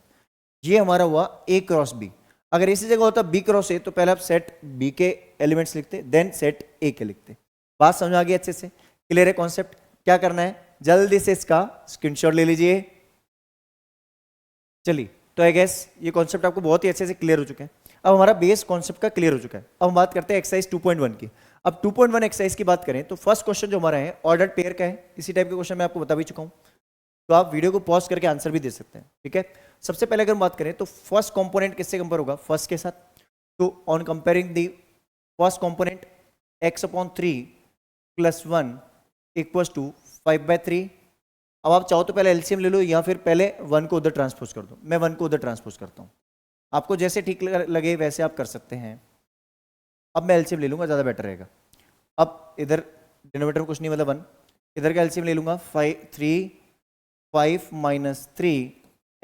ये हमारा हुआ A क्रॉस B। अगर इसी जगह होता B क्रॉस A तो पहले आप सेट B के एलिमेंट्स लिखते, देन सेट A के लिखते। बात समझ आ गई अच्छे से, क्लियर है कॉन्सेप्ट। क्या करना है, जल्दी से इसका स्क्रीनशॉट ले लीजिए। चलिए, तो आई गेस ये कॉन्सेप्ट आपको बहुत ही अच्छे से क्लियर हो चुका है। अब हमारा बेस कॉन्सेप्ट का क्लियर हो चुका है। अब हम बात करते हैं एक्सरसाइज 2.1 की। अब 2.1 एक्सरसाइज की बात करें तो फर्स्ट क्वेश्चन जो हमारा है ऑर्डर पेयर का है। इसी टाइप के क्वेश्चन मैं आपको बता भी चुका हूं, तो आप वीडियो को पॉज करके आंसर भी दे सकते हैं। ठीक है, सबसे पहले अगर हम बात करें तो फर्स्ट कंपोनेंट किससे कंपेयर होगा, फर्स्ट के साथ। तो on comparing the first component x/3 + 1 = 5/3। अब आप चाहो तो पहले एलसीएम ले लो या फिर पहले 1 को उधर ट्रांसपोज कर दो। मैं 1 को उधर ट्रांसपोज करता हूं, आपको जैसे ठीक लगे वैसे आप कर सकते हैं। अब मैं एलसीएम ले लूंगा, ज़्यादा बेटर रहेगा। अब इधर डिनोमिनेटर में कुछ नहीं, मतलब 1, इधर का एलसीएम ले लूंगा, 5 - 3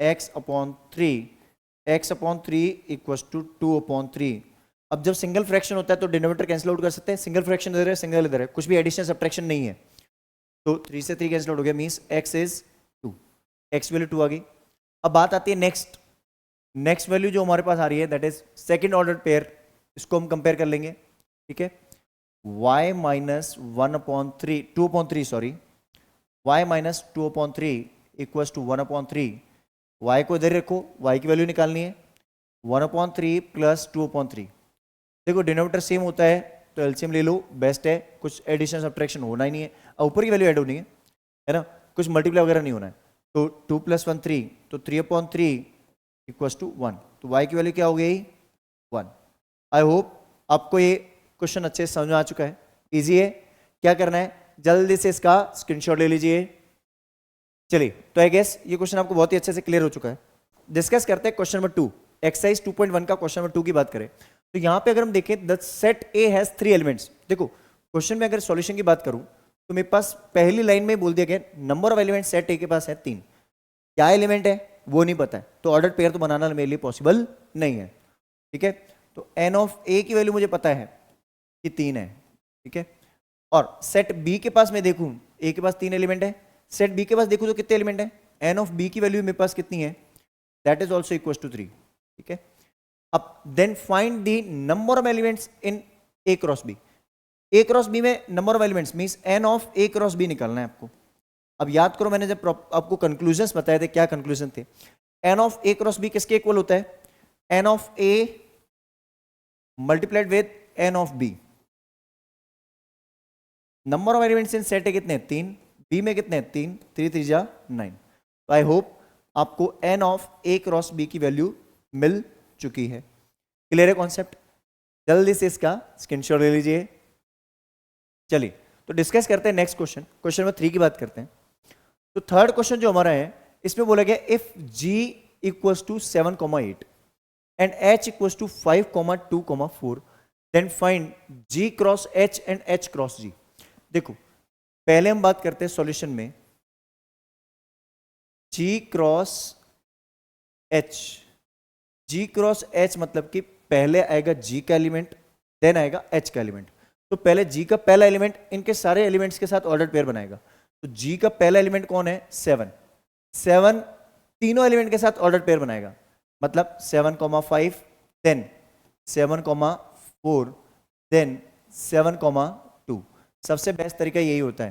x/3, x/3 = 2/3। अब जब सिंगल फ्रैक्शन होता है तो डिनोमिनेटर कैंसिल आउट कर सकते हैं, सिंगल फ्रैक्शन इधर है, सिंगल इधर है, कुछ भी एडिशन सब्ट्रैक्शन नहीं है, तो 3 से 3 कैंसिल आउट हो गया, means x is 2, x value 2 आ गई। अब बात आती है नेक्स्ट वैल्यू जो हमारे पास आ रही है that is second order pair, इसको हम कंपेयर कर लेंगे। ठीक है, y - 1/3 2/3 सॉरी, y - 2/3 = 1/3। y को इधर रखो, y की वैल्यू निकालनी है, 1/3 + 2/3। देखो डिनोमिनेटर सेम होता है तो एलसीएम ले लो, बेस्ट है, कुछ एडिशन सब्ट्रैक्शन होना ही नहीं है, ऊपर की वैल्यू ऐड होनी है ना, कुछ मल्टीप्लाई वगैरह नहीं होना है। तो 2 + 1 3, तो 3/3 = 1, तो y की वैल्यू क्या हो गई, 1। आई होप आपको ये क्वेश्चन अच्छे से समझ में आ चुका है, इजी है। क्या करना है, जल्दी से इसका स्क्रीनशॉट ले लीजिए। चलिए, तो आई गेस ये क्वेश्चन आपको बहुत ही अच्छे से क्लियर हो चुका है। डिस्कस करते हैं क्वेश्चन नंबर 2, एक्सरसाइज 2.1 का क्वेश्चन नंबर 2 की बात करें तो यहां पे अगर हम देखें the set A has 3 elements. देखो क्वेश्चन में अगर सॉल्यूशन की बात करूं तो मेरे पास पहली लाइन में बोल दिया गया नंबर ऑफ एलिमेंट सेट ए के पास है 3, क्या एलिमेंट है वो नहीं पता है, तो ऑर्डर पेयर तो बनाना मेरे लिए पॉसिबल नहीं है। ठीक है, तो एन ऑफ ए की वैल्यू मुझे पता है कि 3 है। ठीक है, और सेट बी के पास मैं देखूं, ए के पास 3 एलिमेंट है, सेट बी के पास देखूं तो कितने एलिमेंट है, एन ऑफ बी की वैल्यू मेरे पास कितनी है, that is also equal to 3। ठीक है, अब then find the number of elements in A cross B. A cross B में number of elements means N of A cross B निकालना है आपको। अब याद करो मैंने जब आपको कंक्लूजन्स बताए थे, क्या कंक्लूजन थे? N of A cross B किसके इक्वल होता है? N of A multiplied with n of B. Number of elements in set है कितने? 3। बी में कितने? 3, 3 3 जा 9। तो आई होप आपको n of A cross B की वैल्यू मिल चुकी है। क्लियर है कॉन्सेप्ट? जल्दी से इसका स्क्रीनशॉट ले लीजिए। चलिए तो डिस्कस करते हैं नेक्स्ट क्वेश्चन। क्वेश्चन नंबर 3 की बात करते हैं। तो थर्ड क्वेश्चन जो हमारा है इसमें बोला गया if g equals to 7,8 and h equals to 5,2,4 then find g cross h and h cross g। देखो पहले हम बात करते हैं सॉल्यूशन में g cross h। g cross h मतलब कि पहले आएगा g का एलिमेंट देन आएगा h का एलिमेंट। तो पहले g का पहला एलिमेंट इनके सारे एलिमेंट्स के साथ ऑर्डर पेयर बनाएगा। तो g का पहला एलिमेंट कौन है? 7 तीनों एलिमेंट के साथ ऑर्डर पेयर बनाएगा, मतलब 7,5 देन 7,4 देन 7,2। सबसे बेस्ट तरीका यही होता है,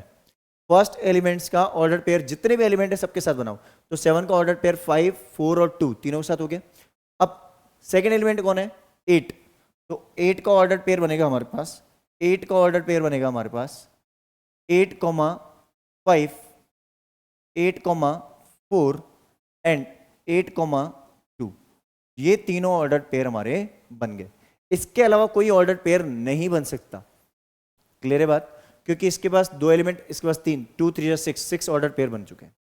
फर्स्ट एलिमेंट्स का ऑर्डर पेयर जितने भी एलिमेंट है सबके साथ बनाओ। तो 7 का ऑर्डर पेयर 5, 4 और 2 तीनों के साथ हो गया। अब सेकेंड एलिमेंट कौन है? 8। तो 8 का ऑर्डर पेयर बनेगा हमारे पास, 8 का ऑर्डर पेयर बनेगा हमारे पास 8,5, 8,4 एंड 8,2। ये तीनों ऑर्डर पेयर हमारे बन गए। इसके अलावा कोई ऑर्डर पेयर नहीं बन सकता। क्लियर है बात? क्योंकि इसके पास 2 एलिमेंट, इसके पास 3, 2 3 6 ऑर्डर पेयर बन चुके हैं।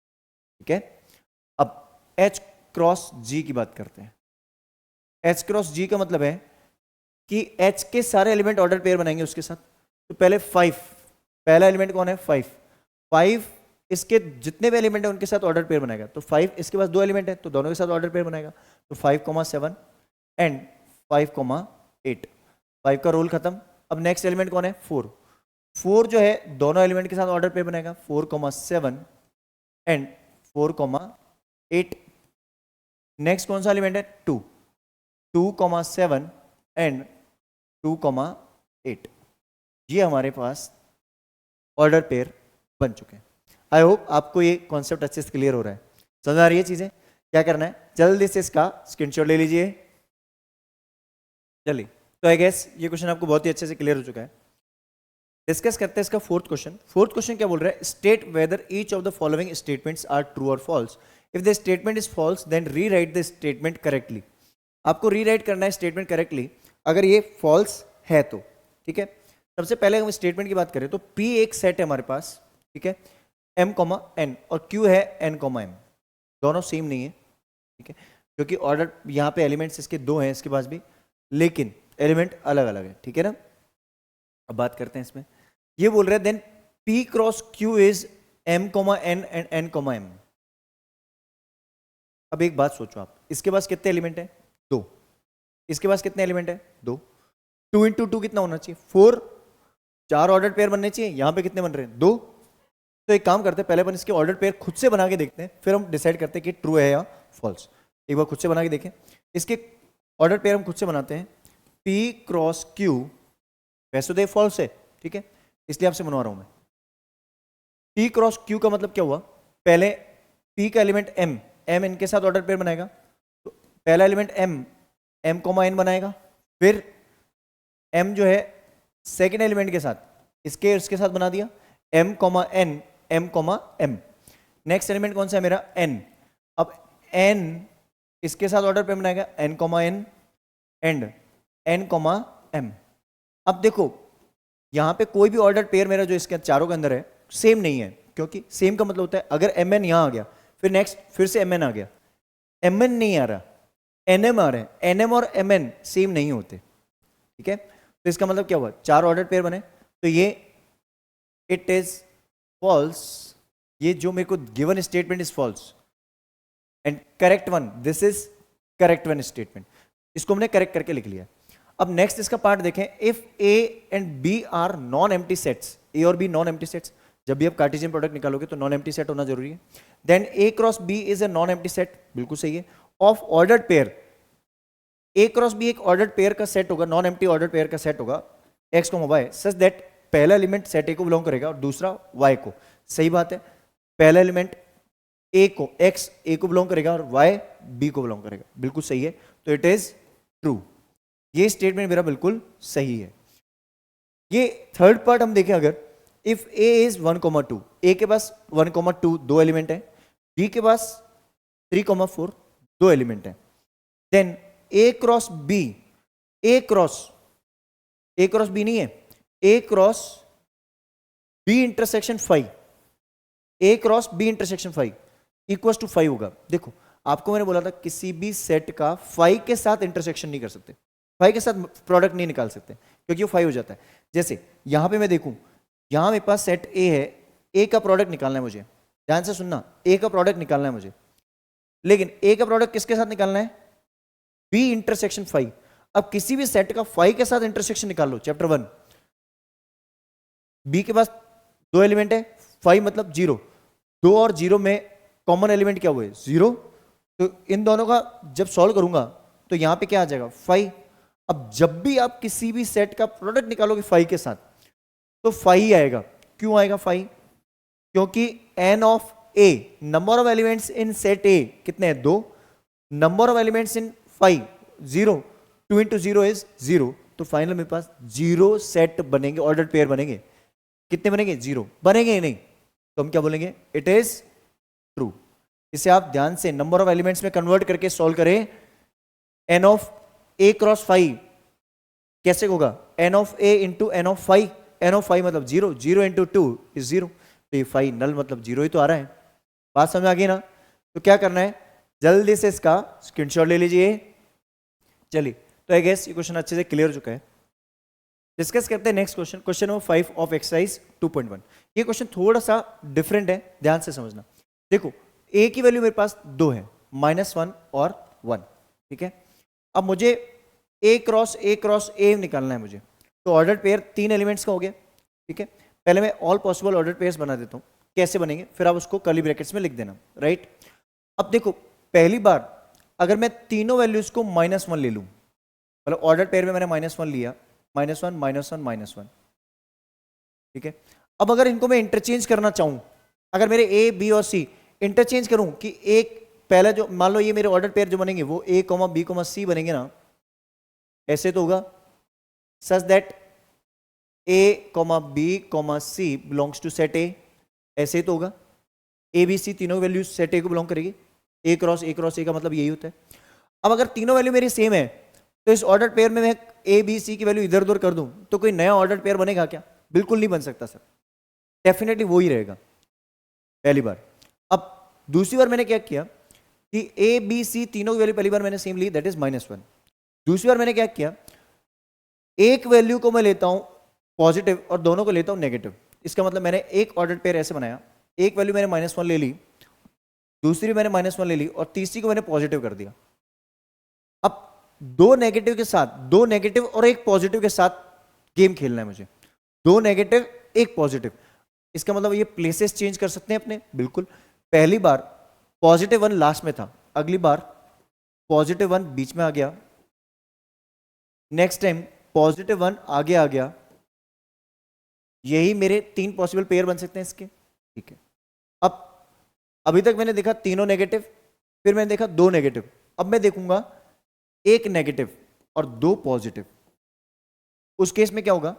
ठीक है, अब H क्रॉस G की बात करते हैं। H क्रॉस G का मतलब है कि H के सारे एलिमेंट ऑर्डर पेयर बनाएंगे उसके साथ। तो पहले 5, पहला एलिमेंट कौन है? 5 इसके जितने भी एलिमेंट है उनके साथ ऑर्डर पेयर बनाएगा। तो 5 इसके पास 2 एलिमेंट है तो दोनों के साथ ऑर्डर पेयर बनाएगा। तो 5,7 एंड 5,8। 5 का रोल खत्म। अब नेक्स्ट एलिमेंट कौन है? 4 जो है दोनों एलिमेंट के साथ ऑर्डर पेयर बनाएगा, 4,7 एंड 4,8। नेक्स्ट कौन सा एलिमेंट है? 2,7 एंड 2,8। ये हमारे पास ऑर्डर पेयर बन चुके हैं। आई होप आपको ये कॉन्सेप्ट अच्छे से क्लियर हो रहा है, समझ आ रही है चीजें? क्या करना है, जल्दी से इसका स्क्रीनशॉट ले लीजिए। चलिए तो आई गेस ये क्वेश्चन आपको बहुत ही अच्छे से क्लियर हो चुका है। डिस्कस करते हैं इसका फोर्थ क्वेश्चन। फोर्थ क्वेश्चन क्या बोल रहा है? State whether each of the following statements are true और false. If the statement is false then rewrite the statement correctly. आपको रीराइट करना है स्टेटमेंट करेक्टली अगर ये फॉल्स है तो। ठीक है, सबसे पहले हम स्टेटमेंट की बात करें तो P एक सेट है हमारे पास, ठीक है, M, N और Q है N, M। दोनों सेम नहीं है, ठीक है, क्योंकि ऑर्डर यहाँ पे एलिमेंट्स इसके 2 हैं इसके पास भी, लेकिन एलिमेंट अलग अलग है। ठीक है ना? अब बात करते हैं इसमें। ये बोल रहे हैं then P cross Q is M, N and N, M। अब एक बात सोचो आप, इसके पास कितने एलिमेंट है? 2। इसके पास कितने एलिमेंट है? 2। 2 इंटू 2 कितना होना चाहिए? 4। 4 ऑर्डर पेयर बनने चाहिए, यहां पे कितने बन रहे हैं? 2। तो एक काम करते हैं, पहले अपन इसके ऑर्डर पेयर खुद से बना के देखते हैं, फिर हम डिसाइड करते हैं कि ट्रू है या फॉल्स। एक बार खुद से बना के देखें। इसके ऑर्डर पेयर हम खुद से बनाते हैं। P क्रॉस Q वैसे तो ये फॉल्स है, ठीक है, इसलिए आपसे बनवा रहा हूं मैं। P क्रॉस Q का मतलब क्या हुआ? पहले P का एलिमेंट M इनके साथ ऑर्डर पेयर बनाएगा। तो पहला एलिमेंट M, N बनाएगा, फिर M जो है सेकेंड एलिमेंट के साथ इसके साथ बना दिया M, N, M। Next element कौन सा है मेरा? N। अब N इसके साथ ऑर्डर पे बनाएगा N, N and N, M। अब देखो यहां पे कोई भी ऑर्डर पेयर मेरा जो इसके चारों के अंदर है सेम नहीं है, क्योंकि सेम का मतलब होता है अगर MN यहां आ गया फिर नेक्स्ट फिर से MN आ गया, MN नहीं आ रहा, NM आ रहे हैं। NM और MN सेम नहीं होते, ठीक है। तो इसका मतलब क्या हुआ? 4 ऑर्डर पेयर बने, तो ये इट इज फॉल्स। ये जो मेरे को given statement is false and correct one, this is correct one statement. इसको हमने करेक्ट करके लिख लिया। अब नेक्स्ट इसका पार्ट देखें। If A and B are non empty sets, A और B नॉन एम्प्टी सेट्स, जब भी आप कार्टेशियन प्रोडक्ट निकालोगे तो नॉन एम्प्टी सेट होना जरूरी है। Then A cross B is a non empty set, बिल्कुल सही है। Of ordered pair, A cross B एक ऑर्डर्ड पेयर का सेट होगा, नॉन एम्प्टी ऑर्डर्ड पेयर का सेट होगा X, Y सच दैट पहला एलिमेंट सेट ए को बिलोंग करेगा और दूसरा वाई को, सही बात है। पहला एलिमेंट ए को, एक्स ए को बिलोंग करेगा और वाई बी को बिलोंग करेगा, बिल्कुल सही है, तो इट इज ट्रू। ये स्टेटमेंट मेरा बिल्कुल सही है। ये थर्ड पार्ट हम देखें, अगर इफ ए इज 1,2, ए के पास 1,2 दो एलिमेंट है, बी के पास 3,4 दो एलिमेंट है, then A cross B, A cross B नहीं है, A cross B intersection 5, A cross B intersection 5 equal to 5 होगा। देखो आपको मैंने बोला था किसी भी सेट का 5 के साथ इंटरसेक्शन नहीं कर सकते, 5 के साथ प्रोडक्ट नहीं निकाल सकते, क्योंकि वो 5 हो जाता है। जैसे यहां पे मैं देखूं, यहां मेरे पास सेट ए है, ए का प्रोडक्ट निकालना है मुझे, ध्यान से सुनना, ए का प्रोडक्ट निकालना है मुझे, लेकिन ए का प्रोडक्ट किसके साथ निकालना है, बी इंटरसेक्शन 5। अब किसी भी सेट का 5 के साथ इंटरसेक्शन निकाल लो, चैप्टर 1, बी के पास दो एलिमेंट है, 5 मतलब 0, 2 और 0 में कॉमन एलिमेंट क्या हुए, 0, तो इन दोनों का जब सॉल्व करूंगा तो यहां पे क्या आ जाएगा, 5। अब जब भी आप किसी भी सेट का प्रोडक्ट निकालोगे 5 के साथ तो 5 ही आएगा। क्यों आएगा 5? क्योंकि n of a, number of elements in set a कितने हैं, 2, number of elements in 5 0, 2 into 0 is 0, तो फाइनल मेरे पास 0 सेट बनेंगे, ऑर्डर पेयर बनेंगे। कितने बनेंगे, 0 बनेंगे ही नहीं, तो हम क्या बोलेंगे, इट इज ट्रू। इसे आप ध्यान से नंबर ऑफ एलिमेंट्स में कन्वर्ट करके सॉल्व करें, n ऑफ a क्रॉस 5 कैसे होगा, n of a into n of 5, n of 5 मतलब 0, 0 इंटू 2 इज 0, तो ये 5 नल मतलब 0 ही तो आ रहा है। बात समझ आ गई ना? तो क्या करना है, जल्दी से इसका स्क्रीनशॉट ले लीजिए। चलिए, तो आई गेस ये क्वेश्चन अच्छे से क्लियर हो चुका है। डिस्कस करते हैं next question, question number 5 of exercise 2.1। ये क्वेश्चन थोड़ा सा डिफरेंट है, ध्यान से समझना। देखो a की वैल्यू मेरे पास 2 है, -1 और 1, ठीक है। अब मुझे a क्रॉस a निकालना है मुझे, तो ऑर्डर पेयर 3 एलिमेंट्स का हो गया, ठीक है। पहले मैं ऑल पॉसिबल ऑर्डर पेयर्स बना देता हूँ, कैसे बनेंगे फिर आप उसको कर्ली ब्रैकेट्स में लिख देना, राइट। अब देखो पहली बार अगर मैं तीनों वैल्यूज को -1 ले लूँ, मतलब ऑर्डर पेयर में मैंने -1 लिया, -1 -1 -1, ठीक है। अब अगर इनको मैं इंटरचेंज करना चाहूँ, अगर मेरे a b और c इंटरचेंज करूँ कि एक पहला जो मान लो ये मेरे ऑर्डर पेयर जो बनेंगे वो a, b, c बनेंगे ना, ऐसे तो होगा, such that a, b, c belongs to set a, ऐसे ही तो होगा। a b c तीनों वैल्यूज सेट a को बिलोंग करेगी, a क्रॉस a का मतलब यही होता है। अब अगर तीनों वैल्यू मेरी सेम है तो इस ऑर्डर पेयर में मैं a b c की वैल्यू इधर उधर कर दूं तो कोई नया ऑर्डर पेयर बनेगा क्या? बिल्कुल नहीं बन सकता सर, डेफिनेटली वो ही रहेगा पहली बार। अब दूसरी बार मैंने क्या किया कि a b c तीनों की वैल्यू पहली बार मैंने सेम ली, दैट इज -1। दूसरी बार मैंने क्या किया, एक वैल्यू को मैं लेता हूं पॉजिटिव और दोनों को लेता हूं नेगेटिव। इसका मतलब मैंने एक ऑर्डर पेयर ऐसे बनाया, एक वैल्यू मैंने -1 ले ली, दूसरी मैंने -1 ले ली और तीसरी को मैंने पॉजिटिव कर दिया। अब दो नेगेटिव के साथ, दो नेगेटिव और एक पॉजिटिव के साथ गेम खेलना है मुझे, दो नेगेटिव एक पॉजिटिव। इसका मतलब ये प्लेसेस चेंज कर सकते हैं अपने, बिल्कुल। पहली बार +1 लास्ट में था, अगली बार +1 बीच में आ गया, नेक्स्ट टाइम +1 आगे आ गया। यही मेरे 3 पॉसिबल पेयर बन सकते हैं इसके, ठीक है। अब अभी तक मैंने देखा तीनों नेगेटिव, फिर मैंने देखा 2 नेगेटिव, अब मैं देखूंगा एक नेगेटिव और 2 पॉजिटिव। उस केस में क्या होगा,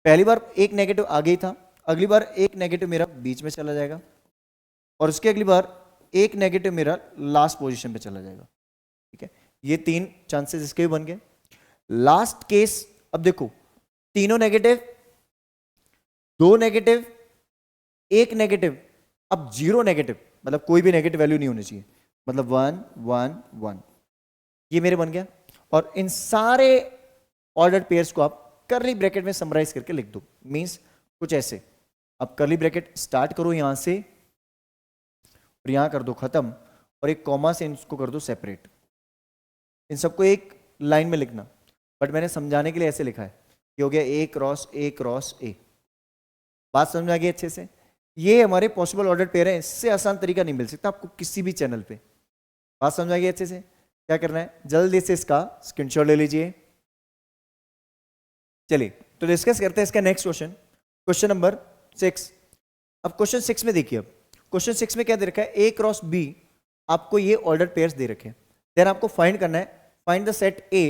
पहली बार एक नेगेटिव आगे ही था, अगली बार एक नेगेटिव मेरा बीच में चला जाएगा और उसके अगली बार एक नेगेटिव मेरा लास्ट पोजीशन पे चला जाएगा, ठीक है। ये 3 चांसेस इसके भी बन गए। लास्ट केस, अब देखो तीनों नेगेटिव, 2 नेगेटिव, एक नेगेटिव, अब 0 नेगेटिव, मतलब कोई भी नेगेटिव वैल्यू नहीं होनी चाहिए, मतलब 1 1 1, ये मेरे बन गया। और इन सारे ऑर्डर पेयर्स को आप कर्ली ब्रैकेट में समराइज करके लिख दो, मींस कुछ ऐसे। अब कर्ली ब्रैकेट स्टार्ट करो यहां से और यहां कर दो खत्म, और एक कॉमा से इसको कर दो सेपरेट। इन सबको एक लाइन में लिखना, बट मैंने समझाने के लिए ऐसे लिखा है, ये हो गया a क्रॉस a। बात समझ में आ गई अच्छे से? ये हमारे पॉसिबल ऑर्डर पेयर है, इससे आसान तरीका नहीं मिल सकता आपको किसी भी चैनल पे। बात समझ आ गई अच्छे से? क्या करना है, जल्दी से इसका स्क्रीनशॉट ले लीजिए। चलिए तो डिस्कस करते हैं इसका नेक्स्ट क्वेश्चन, क्वेश्चन नंबर 6। अब क्वेश्चन 6 में देखिए, अब क्वेश्चन 6 में क्या दे रखा है, ए क्रॉस बी, आपको ये ऑर्डर पेयर्स दे रखे हैं। देन आपको फाइंड करना है, find the set A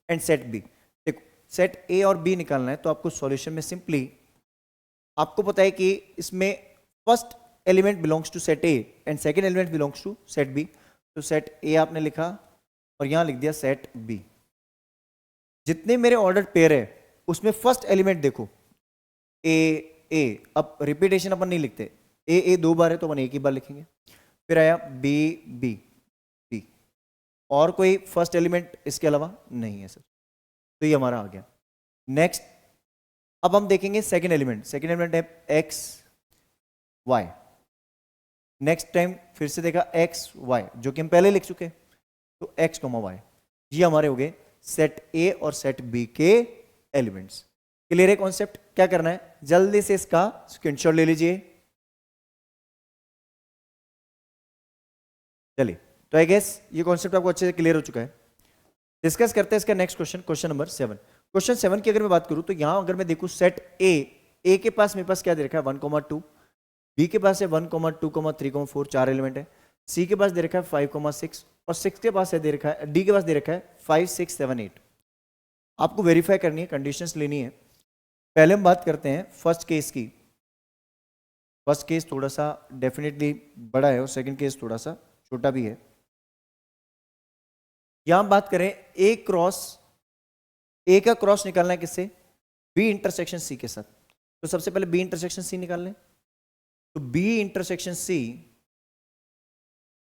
and set B. देखो सेट ए और बी निकालना है, तो आपको सॉल्यूशन में सिंपली आपको पता है कि इसमें first element belongs to set A and second element belongs to set B. तो सेट ए आपने लिखा और यहां लिख दिया सेट बी। जितने मेरे ऑर्डर पेयर है उसमें फर्स्ट एलिमेंट देखो ए ए, अब रिपीटेशन अपन नहीं लिखते, ए दो बार है तो अपन एक ही बार लिखेंगे। फिर आया बी बी बी, और कोई फर्स्ट एलिमेंट इसके अलावा नहीं है सर, तो ये हमारा आ गया। नेक्स्ट अब हम देखेंगे सेकंड एलिमेंट, सेकंड एलिमेंट है एक्स वाई। नेक्स्ट टाइम फिर से देखा एक्स वाई, जो कि हम पहले लिख चुके हैं, तो एक्स कोमा वाई, ये हमारे हो गए सेट ए और सेट बी के एलिमेंट्स। क्लियर है कॉन्सेप्ट? क्या करना है, जल्दी से इसका स्क्रीनशॉट ले लीजिए। चलिए, तो आई गेस ये कॉन्सेप्ट आपको अच्छे से क्लियर हो चुका है। डिस्कस करते हैं इसका next question, question number 7। Question 7 की अगर मैं बात करूं तो यहां अगर मैं देखूं सेट ए के पास मेरे पास क्या दे रखा है 1,2, बी के पास है 1,2, 3, 4, 4 एलिमेंट है, सी के पास दे रखा है 5,6 और 6 के पास है दे रखा है, डी के पास दे रखा है 5, 6, 7, 8। आपको वेरीफाई करनी है, कंडीशंस लेनी है। पहले हम बात करते हैं फर्स्ट केस की। फर्स्ट केस थोड़ा सा डेफिनेटली बड़ा है और सेकंड केस थोड़ा सा छोटा भी है। यहां बात करें ए क्रॉस, ए का क्रॉस निकालना है किससे, बी इंटरसेक्शन सी के साथ। तो सबसे पहले बी इंटरसेक्शन सी निकाल लें। तो B intersection C,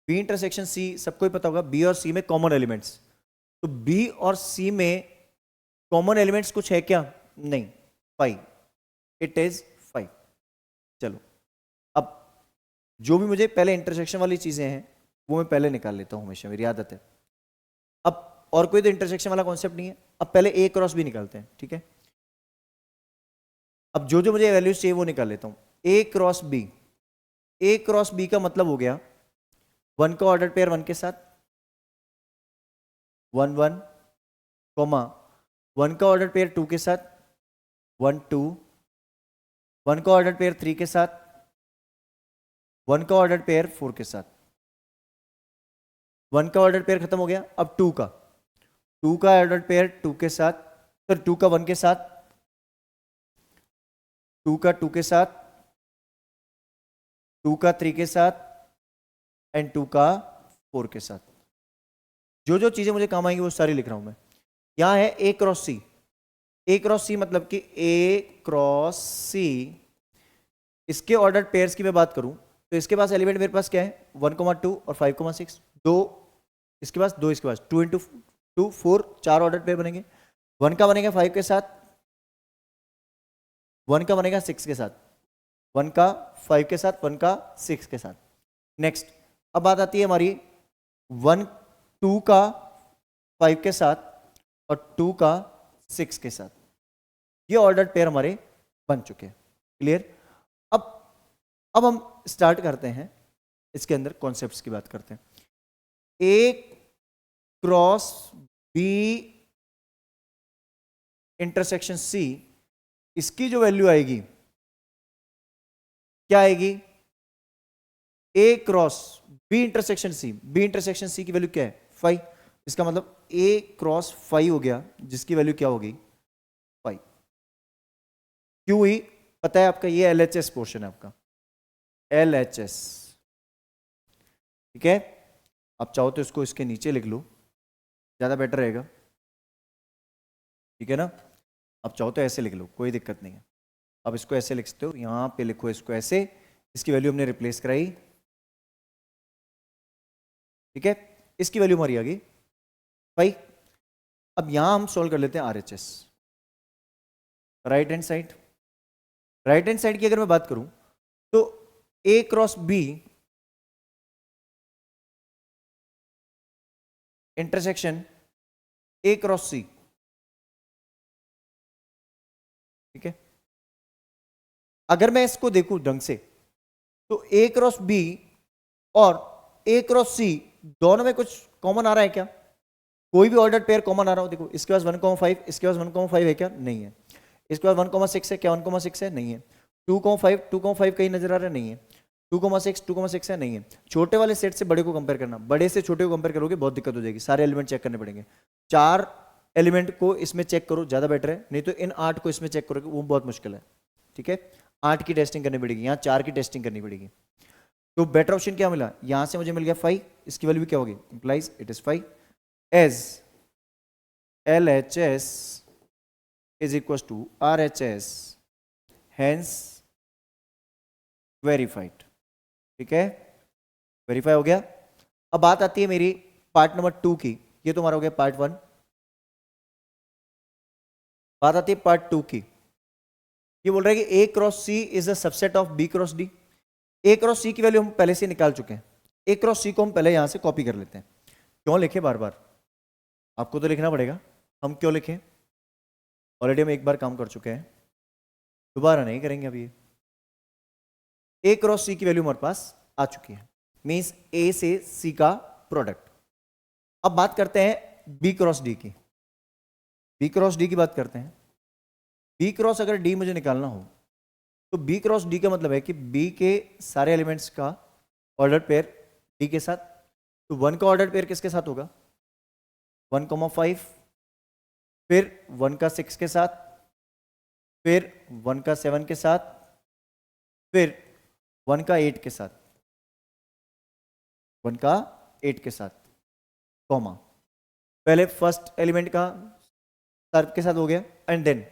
B intersection C सबको ही पता होगा, बी और सी में कॉमन एलिमेंट्स। तो बी और सी में कॉमन एलिमेंट्स कुछ है क्या, नहीं, 5, इट इज 5। चलो अब जो भी मुझे पहले इंटरसेक्शन वाली चीजें हैं वो मैं पहले निकाल लेता हूं, हमेशा मेरी आदत है। अब और कोई तो इंटरसेक्शन वाला कॉन्सेप्ट नहीं है, अब पहले ए क्रॉस बी निकालते हैं, ठीक है। अब जो जो मुझे वैल्यूज चाहिए वो निकाल लेता हूं। ए cross B, A cross B का मतलब हो गया 1 का ऑर्डर पेयर 1 के साथ, 1 1, कॉमा 1 का ऑर्डर पेयर 2 के साथ, 1 2, 1 का ऑर्डर पेयर 3 के साथ, 1 का ऑर्डर पेयर 4 के साथ। 1 का ऑर्डर पेयर खत्म हो गया, अब 2 का ऑर्डर पेयर 2 के साथ, फिर 2 का 1 के साथ, 2 का 2 के साथ, 2 का 3 के साथ एंड 2 का 4 के साथ। जो जो चीजें मुझे काम आएंगी वो सारी लिख रहा हूं मैं। यहां है A cross C, A cross सी मतलब कि ए क्रॉस सी, इसके ऑर्डर पेयर्स की मैं बात करूं तो इसके पास एलिमेंट मेरे पास क्या है 1,2 और 5,6, दो इसके पास, दो इसके पास, 2 इंटू 2 4, 4 ऑर्डर पेयर बनेंगे। 1 का बनेगा 5 के साथ, 1 का बनेगा 6 के साथ, 1 का 5 के साथ, 1 का 6 के साथ। नेक्स्ट अब बात आती है हमारी 1 2 का 5 के साथ और 2 का 6 के साथ। ये ऑर्डर पेयर हमारे बन चुके हैं। क्लियर? अब हम स्टार्ट करते हैं, इसके अंदर कॉन्सेप्ट्स की बात करते हैं। A cross B intersection C, इसकी जो वैल्यू आएगी क्या आएगी, A cross B intersection C, B intersection C की वैल्यू क्या है 5। इसका मतलब ए क्रॉस 5 हो गया, जिसकी वैल्यू क्या होगी 5। क्यों हुई पता है आपका, ये एलएचएस पोर्शन है आपका, LHS, ठीक है। आप चाहो तो इसको इसके नीचे लिख लो, ज्यादा बेटर रहेगा, ठीक है ना। आप चाहो तो ऐसे लिख लो, कोई दिक्कत नहीं है। अब इसको ऐसे लिख सकते हो, यहां पे लिखो इसको ऐसे, इसकी वैल्यू हमने रिप्लेस कराई, ठीक है। इसकी वैल्यू हमारी आ गई भाई। अब यहां हम सॉल्व कर लेते हैं RHS, right hand side. Right hand side की अगर मैं बात करूं तो A cross B intersection A cross C, ठीक है। अगर मैं इसको देखूं ढंग से तो ए क्रॉस बी और ए क्रॉस सी दोनों में कुछ कॉमन आ रहा है क्या, कोई भी ऑर्डर पेयर कॉमन आ रहा हो, देखो इसके पास 1,5, इसके पास 1,5 है क्या, नहीं है। इसके बाद 1,6 है, क्या 1,6 है? नहीं है। 2,5 कहीं नजर आ रहा है? नहीं है। 2,6 है? नहीं है। छोटे वाले सेट से बड़े को कंपेयर करना, बड़े से छोटे को कंपेयर करोगे बहुत दिक्कत हो जाएगी, सारे एलिमेंट चेक करने पड़ेंगे। 4 एलिमेंट को इसमें चेक करो, ज्यादा बेटर है, नहीं तो इन 8 को इसमें चेक करोगे वो बहुत मुश्किल है। ठीक है, 8 की टेस्टिंग करनी पड़ेगी, यहाँ 4 की टेस्टिंग करनी पड़ेगी। तो बेटर ऑप्शन क्या मिला? यहां से मुझे मिल गया 5, इसकी वैल्यू क्या होगी? Implies it is 5 as LHS is equals to RHS, hence verified। ठीक है, वेरीफाई हो गया। अब बात आती है मेरी पार्ट नंबर 2 की, ये तो हमारा हो गया पार्ट 1। बात आती है पार्ट 2 की। ये बोल रहा है कि A cross C is a subset of B cross D। A cross C की वैल्यू हम पहले से निकाल चुके हैं। A क्रॉस C को हम पहले यहां से कॉपी कर लेते हैं। क्यों लिखे बार बार? आपको तो लिखना पड़ेगा, हम क्यों लिखें? ऑलरेडी हम एक बार काम कर चुके हैं, दोबारा नहीं करेंगे अभी। A क्रॉस C की वैल्यू हमारे पास आ चुकी है, मीन्स A से C का प्रोडक्ट। अब बात करते हैं B क्रॉस D की। B क्रॉस D की बात करते हैं। B क्रॉस अगर D मुझे निकालना हो तो B क्रॉस D का मतलब है कि B के सारे एलिमेंट्स का ऑर्डर पेयर D के साथ। तो 1 का ऑर्डर पेयर किसके साथ होगा? 1,5, फिर 1 का 6 के साथ, फिर 1 का 7 के साथ, फिर 1 का 8 के साथ, 1 का 8 के साथ, कॉमा। पहले फर्स्ट एलिमेंट का सर्व के साथ हो गया, एंड देन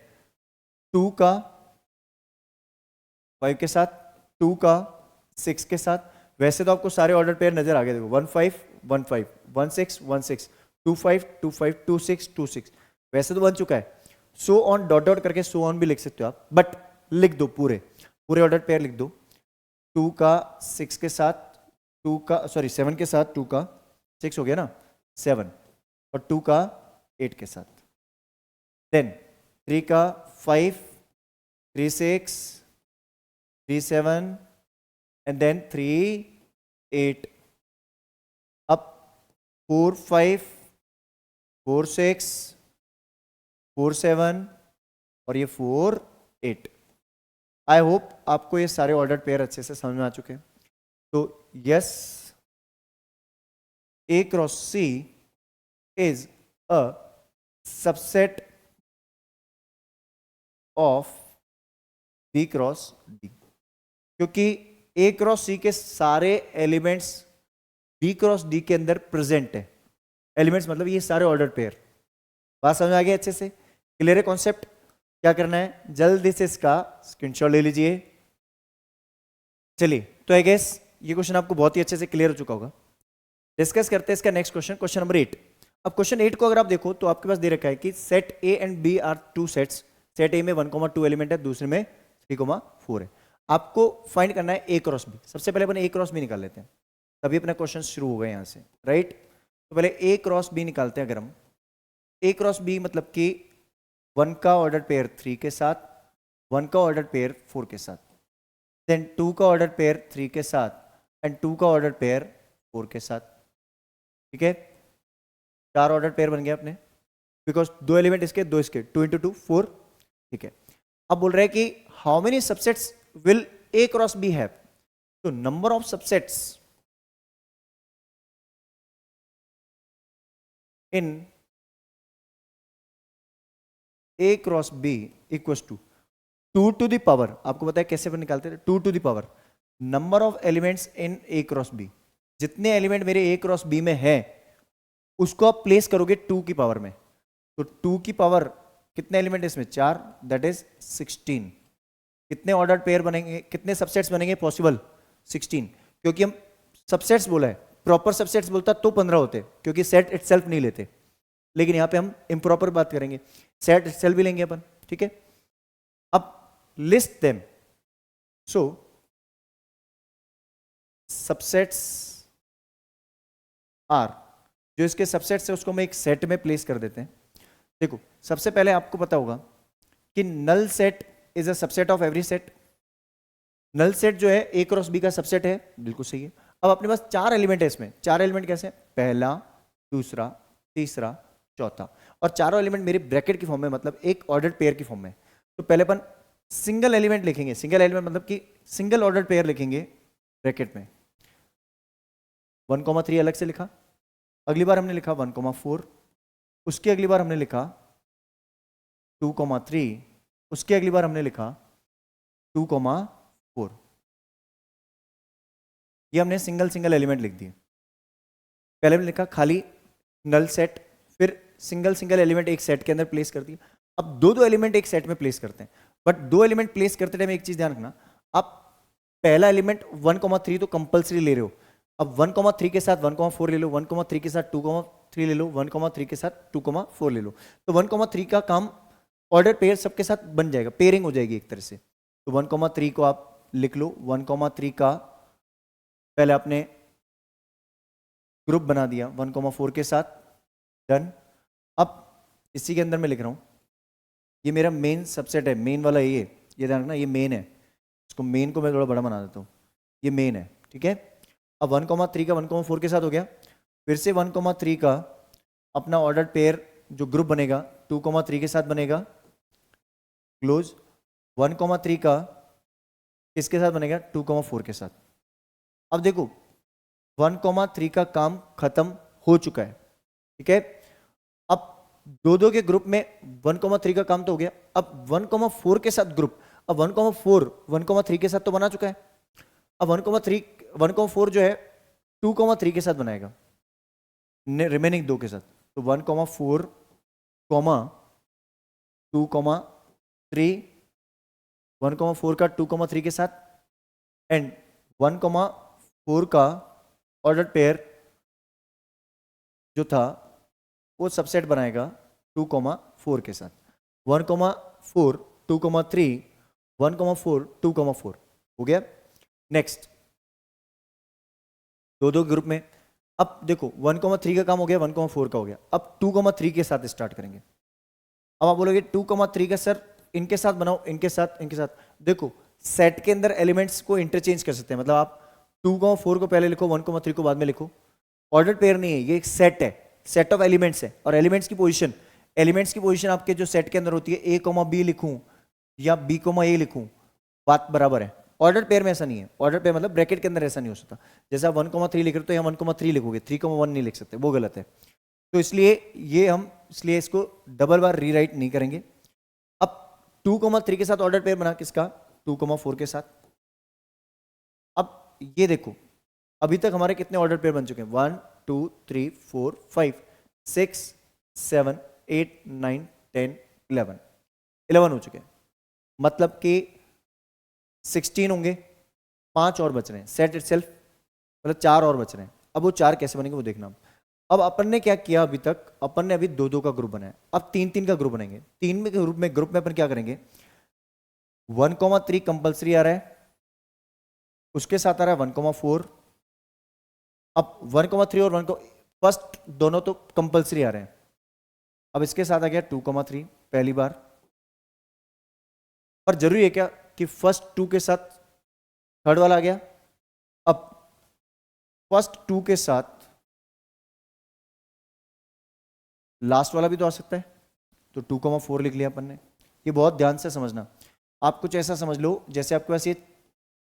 2 का 5 के साथ, 2 का 6 के साथ। वैसे तो आपको सारे ऑर्डर पेयर नजर आ गए, देखो 1 5 1 5 1 6 1 6 2 5 2 5 2 6 2 6, वैसे तो बन चुका है। सो ऑन डॉट डॉट करके सो ऑन भी लिख सकते हो आप, बट लिख दो पूरे ऑर्डर पेयर लिख दो। 2 का 6 के साथ, 2 का 7 के साथ, 2 का 6 हो गया ना 7, और 2 का 8 के साथ। देन 3 का 5 3 6 3 7 एंड देन 3 8। अब 4 5 4 6 4 7 और ये 4 8। आई होप आपको ये सारे ऑर्डर पेयर अच्छे से समझ में आ चुके हैं। तो yes, A cross C is a subset of B cross D, क्योंकि A क्रॉस C के सारे एलिमेंट्स B क्रॉस D के अंदर प्रेजेंट है। एलिमेंट्स मतलब ये सारे ऑर्डर पेयर। बात समझ आ गई अच्छे से? क्लियर है कॉन्सेप्ट? क्या करना है, जल्दी से इसका स्क्रीनशॉट ले लीजिए। चलिए, तो आई गेस ये क्वेश्चन आपको बहुत ही अच्छे से क्लियर हो चुका होगा। डिस्कस करते हैं इसका नेक्स्ट क्वेश्चन, क्वेश्चन नंबर 8। अब क्वेश्चन 8 को अगर आप देखो तो आपके पास दे रखा है कि set A and B are 2 sets. Set A में 1,2 एलिमेंट है, दूसरे में 3,4 है। आपको फाइंड करना है A क्रॉस B। सबसे पहले अपन A क्रॉस B निकाल लेते हैं, तभी अपना क्वेश्चन शुरू होगा यहाँ से, राइट। तो पहले A क्रॉस B निकालते हैं। अगर हम A क्रॉस B मतलब कि 1 का ऑर्डर पेयर 3 के साथ, 1 का ऑर्डर पेयर 4 के साथ, देन 2 का ऑर्डर पेयर 3 के साथ, एंड 2 का ऑर्डर पेयर 4 के साथ। ठीक है, 4 ऑर्डर पेयर बन गए अपने, बिकॉज 2 एलिमेंट इसके 2 इसके, 2 इंटू 2 4। ठीक है, अब बोल रहे हैं कि how many subsets will A cross B have. तो number of subsets in A cross B equals to 2 to the power, आपको पता है कैसे अपन निकालते थे, 2 to the power number of elements in A cross B। जितने एलिमेंट मेरे A क्रॉस B में है उसको आप प्लेस करोगे 2 की पावर में। तो 2 की पावर कितने एलिमेंट है इसमें? 4, दैट इज 16। कितने ऑर्डर पेयर बनेंगे, कितने सबसेट्स बनेंगे पॉसिबल? 16, क्योंकि हम सबसेट्स बोला है, प्रॉपर सबसेट्स बोलता तो 15 होते, क्योंकि सेट इटसेल्फ नहीं लेते। लेकिन यहां पे हम इम्प्रॉपर बात करेंगे, सेट इटसेल्फ भी लेंगे अपन। ठीक है, अब list them. So subsets are, जो इसके सबसेट्स है उसको हम एक सेट में प्लेस कर देते हैं। देखो, सबसे पहले आपको पता होगा कि null set is a subset of every set. Null set जो है A क्रॉस B का सबसेट है, बिल्कुल सही है। अब अपने पास 4 एलिमेंट है इसमें। 4 एलिमेंट कैसे? पहला, दूसरा, तीसरा, चौथा, और चारों एलिमेंट मेरे ब्रैकेट की फॉर्म में, मतलब एक ऑर्डर पेयर की फॉर्म में। तो पहले अपन सिंगल एलिमेंट लिखेंगे, सिंगल एलिमेंट मतलब कि सिंगल ऑर्डर पेयर लिखेंगे ब्रैकेट में। 1,3 अलग से लिखा, अगली बार हमने लिखा 1,4, उसकी अगली बार हमने लिखा 2,3, उसकी अगली बार हमने लिखा 2,4। ये हमने सिंगल सिंगल एलिमेंट लिख दिए। पहले हमने लिखा खाली नल सेट, फिर सिंगल सिंगल एलिमेंट एक सेट के अंदर प्लेस कर दिया। अब दो दो एलिमेंट एक सेट में प्लेस करते हैं, बट दो एलिमेंट प्लेस करते टाइम एक चीज ध्यान रखना, आप पहला एलिमेंट 1,3 तो कंपलसरी ले रहे हो, अब 1,3 के साथ 1,4 ले लो, 1,3 के साथ 2,3 ले लो, 1,3 के साथ 2,4 ले लो, तो 1,3 का काम ऑर्डर पेयर सबके साथ बन जाएगा, पेयरिंग हो जाएगी एक तरह से। तो 1,3 को आप लिख लो, 1,3 का पहले आपने ग्रुप बना दिया 1,4 के साथ, डन। अब इसी के अंदर मैं लिख रहा हूं, ये मेरा मेन सबसेट है, मेन वाला ये ध्यान रखना, ये मेन है, इसको मेन को मैं थोड़ा बड़ा बना देता हूँ, ये मेन है, ठीक है। अब 1,3 का 1,4 के साथ हो गया, फिर से 1,3 का अपना ऑर्डर पेयर जो ग्रुप बनेगा 2,3 के साथ बनेगा, क्लोज। 1,3 का किसके साथ बनेगा, 2,4 के साथ। अब देखो 1,3 का काम खत्म हो चुका है, ठीक है। अब दो दो के ग्रुप में 1,3 का काम तो हो गया, अब 1,4 के साथ ग्रुप, अब 1,3 के साथ तो बना चुका है, अब 1,4 जो है 2,3 के साथ बनाएगा रिमेनिंग दो के साथ, तो 1,4 2,3, 1,4 का 2,3 के साथ, एंड 1,4 का ऑर्डर पेयर जो था वो सबसेट बनाएगा 2,4 के साथ। 1,4 2,3 1,4 2,4 हो गया। नेक्स्ट दो दो ग्रुप में, अब देखो 1,3 का काम हो गया, 1,4 का हो गया, अब 2,3 के साथ स्टार्ट करेंगे। अब आप बोलोगे 2,3 का सर इनके साथ बनाओ, इनके साथ इनके साथ, देखो सेट के अंदर एलिमेंट्स को इंटरचेंज कर सकते हैं, मतलब आप 2,4 को पहले लिखो, 1,3 को बाद में लिखो, ऑर्डर पेयर नहीं है, ये एक सेट है, सेट ऑफ एलिमेंट्स है, और एलिमेंट्स की पोजीशन आपके जो सेट के अंदर होती है A, B लिखूं या B, A लिखूं, बात बराबर है। ऑर्डर पेयर में ऐसा नहीं है, ऑर्डर पेयर मतलब ब्रैकेट के अंदर ऐसा नहीं हो सकता, जैसे आप 1,3 लिख रहे हो तो यहाँ 1,3 लिखोगे, 3,1 नहीं लिख सकते, वो गलत है। तो इसलिए इसको डबल बार रीराइट नहीं करेंगे। अब 2,3 के साथ ऑर्डर पेयर बना किसका, 2,4 के साथ। अब ये देखो अभी तक हमारे कितने ऑर्डर पेयर बन चुके हैं, 1 2 3 4 5 6 7 8 9 10 11 हो चुके हैं, मतलब कि 16 होंगे, 5 और बच रहे हैं, सेट इटसेल्फ मतलब 4 और बच रहे हैं। अब वो 4 कैसे बनेंगे वो देखना। अब अपन ने क्या किया, अभी तक अपन ने अभी 2-2 का ग्रुप बनाया, अब 3-3 का ग्रुप बनाएंगे। 3 में ग्रुप में अपन क्या करेंगे, 1,3 कंपल्सरी आ रहा है, उसके साथ आ रहा है 1,4, अब 1,3 और 1 फर्स्ट दोनों तो कंपल्सरी आ रहे हैं, अब इसके साथ आ गया 2,3 पहली बार। पर जरूरी है क्या कि फर्स्ट 2 के साथ थर्ड वाला आ गया, अब फर्स्ट 2 के साथ लास्ट वाला भी तो आ सकता है, तो 2,4 लिख लिया अपन ने। ये बहुत ध्यान से समझना, आप कुछ ऐसा समझ लो जैसे आपके पास ये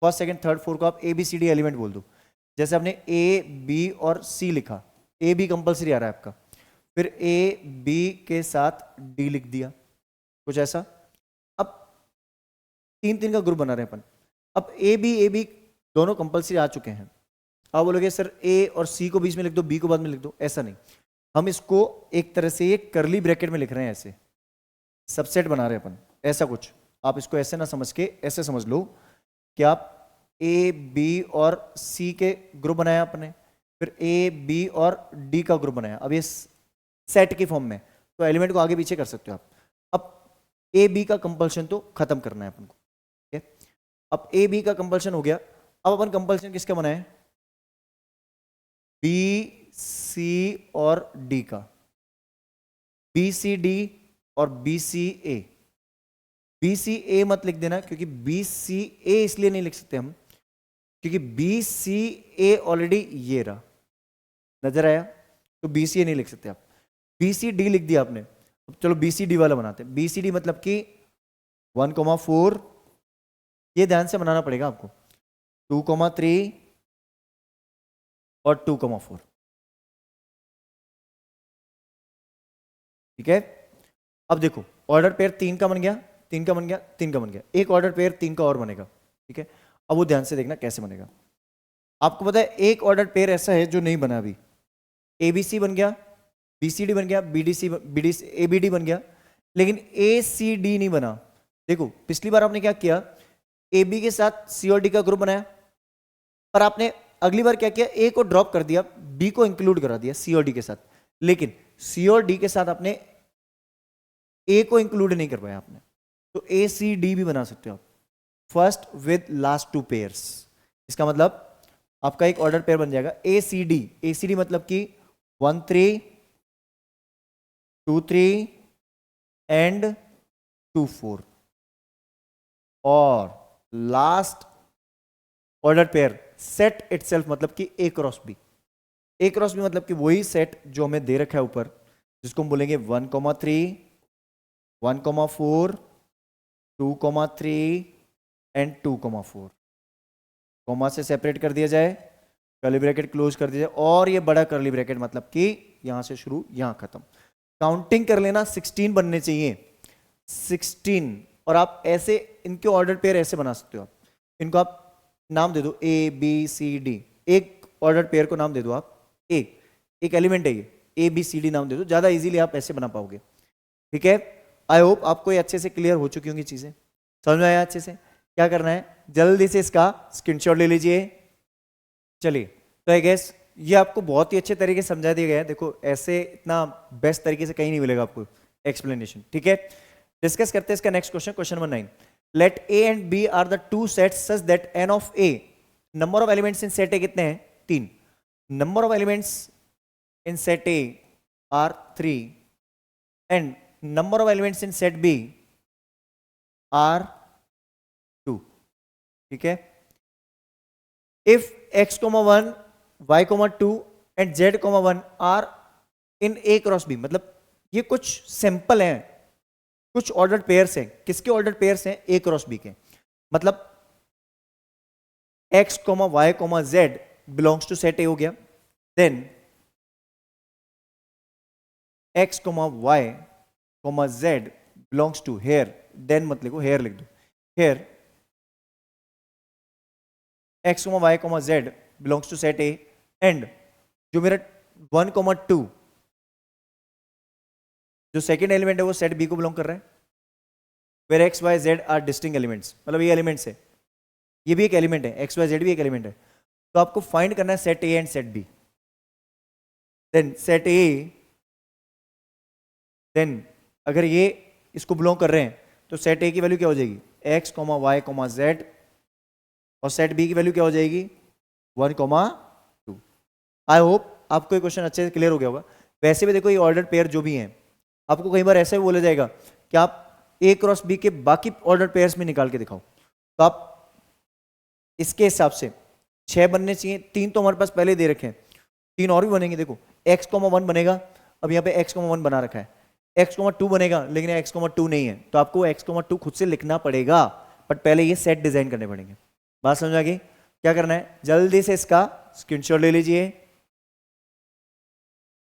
फर्स्ट सेकंड थर्ड फोर्थ को आप ABCD एलिमेंट बोल दो, जैसे आपने A B और C लिखा, A B कंपल्सरी आ रहा है आपका, फिर A B के साथ D लिख दिया, कुछ ऐसा। अब 3-3 का ग्रुप बना रहे हैं अपन, अब A B दोनों कंपल्सरी आ चुके हैं। आप बोलोगे सर A और C को बीच में लिख दो, B को बाद में लिख दो, ऐसा नहीं, हम इसको एक तरह से एक करली ब्रैकेट में लिख रहे हैं, ऐसे सबसेट बना रहे हैं अपन, ऐसा कुछ। आप इसको ऐसे ना समझ के ऐसे समझ लो कि आप A B और C के ग्रुप बनाया आपने, फिर A B और D का ग्रुप बनाया, अब ये सेट की फॉर्म में, तो एलिमेंट को आगे पीछे कर सकते हो आप। अब A B का कंपल्शन तो खत्म करना है अपन को, ठीक है। अब A B का कंपल्शन हो गया, अब अपन कंपल्शन किसका बनाए, B C और D का, B C D और B C A। B C A मत लिख देना, क्योंकि B C A इसलिए नहीं लिख सकते हम क्योंकि B C A ऑलरेडी ये रहा, नजर आया, तो B C A नहीं लिख सकते आप। B C D लिख दिया आपने, अब चलो B C D वाला बनाते हैं। B C D मतलब कि 1,4, ये ध्यान से बनाना पड़ेगा आपको, 2,3 और 2,4। ठीक है, अब देखो ऑर्डर पेयर 3 का बन गया, 3 का बन गया, 3 का बन गया, एक ऑर्डर पेयर 3 का और बनेगा। ठीक है, अब वो ध्यान से देखना कैसे बनेगा। आपको पता है एक ऑर्डर पेयर ऐसा है जो नहीं बना अभी, एबीसी बन गया, बीसीडी बन गया, बीडीसी एबीडी बन गया, लेकिन एसीडी नहीं बना। देखो पिछली बार आपने क्या किया, एबी के साथ सी और डी का ग्रुप बनाया, पर आपने अगली बार क्या किया, ए को ड्रॉप कर दिया, बी को इंक्लूड करा दिया सी और डी के साथ, लेकिन सी और डी के साथ आपने ए को इंक्लूड नहीं कर पाया आपने। तो ए सी डी भी बना सकते हो आप, फर्स्ट विद लास्ट 2 पेयर्स। इसका मतलब आपका एक ऑर्डर पेयर बन जाएगा ए सी डी। ए सी डी मतलब कि 1 3 2 3 एंड 2 4, और last order pair set itself मतलब कि ए cross B. A cross B मतलब कि वही सेट जो हमें दे रखा है ऊपर, जिसको हम बोलेंगे 1,3 1,4 2,3 एंड 2,4। कॉमा से सेपरेट कर दिया जाए, कर्ली ब्रैकेट क्लोज कर दिया जाए, और ये बड़ा कर्ली ब्रैकेट मतलब कि यहां से शुरू यहां खत्म। काउंटिंग कर लेना, 16 बनने चाहिए, 16। और आप ऐसे इनके ऑर्डर पेयर ऐसे बना सकते हो, आप इनको आप नाम दे दो ए बी सी डी, एक ऑर्डर पेयर को नाम दे दो आप ए, एक एलिमेंट है ये, ए बी सी डी नाम दे दो, ज्यादा इजीली आप ऐसे बना पाओगे। ठीक है, आई होप आपको ये अच्छे से क्लियर हो चुकी होंगी चीजें, समझ में आया अच्छे से। क्या करना है, जल्दी से इसका स्क्रीनशॉट ले लीजिए। चलिए, तो आई गेस ये आपको बहुत ही अच्छे तरीके से समझा दिया गया है। देखो ऐसे इतना बेस्ट तरीके से कहीं नहीं मिलेगा आपको एक्सप्लेनेशन। ठीक है, डिस्कस करते हैं इसका next question, question number 9। Let A and B are the two sets such that n of A, number of elements in set A कितने हैं, 3। Number of elements in set A are 3 and number of elements in set B are 2। ठीक है, if x, 1 y, 2 and z, 1 are in A cross B, मतलब ये कुछ sample हैं, कुछ ordered pairs हैं। किसके ऑर्डर्ड पेयर्स हैं, ए क्रॉस बी के। मतलब x, y, z belongs to set A हो गया, then x, y, z belongs to here, then मत लिखो हेयर लिख दो, here x, y, z belongs to set A, and जो मेरा 1, 2 जो सेकेंड एलिमेंट है वो सेट बी को बिलोंग कर रहा है, where x y z are distinct elements, मतलब ये एलिमेंट्स है, ये भी एक एलिमेंट है, एक्स वाई जेड भी एक एलिमेंट है। तो आपको फाइंड करना है set A and set B. Then set A, then अगर ये इसको बिलोंग कर रहे हैं तो सेट ए की वैल्यू क्या हो जाएगी, एक्स, वाई, जेड, और सेट बी की वैल्यू क्या हो जाएगी, 1, 2। आई होप आपको ये क्वेश्चन अच्छे से क्लियर हो गया होगा। वैसे भी देखो ये ऑर्डर पेयर जो भी हैं, आपको कई बार ऐसा भी बोला जाएगा कि आप ए क्रॉस बी के बाकी ऑर्डर पेयर्स में निकाल के दिखाओ, तो आप इसके हिसाब से 6 बनने चाहिए, 3 तो हमारे पास पहले दे रखे हैं, 3 और भी बनेंगे। देखो x, 1 बनेगा, अब यहाँ पे x, 1 बना रखा है, x, 2 बनेगा, लेकिन x, 2 नहीं है, तो आपको x, 2 खुद से लिखना पड़ेगा, बट पहले ये सेट डिजाइन करने पड़ेंगे। बात समझ आ गई? क्या करना है, जल्दी से इसका स्क्रीनशॉट ले लीजिए।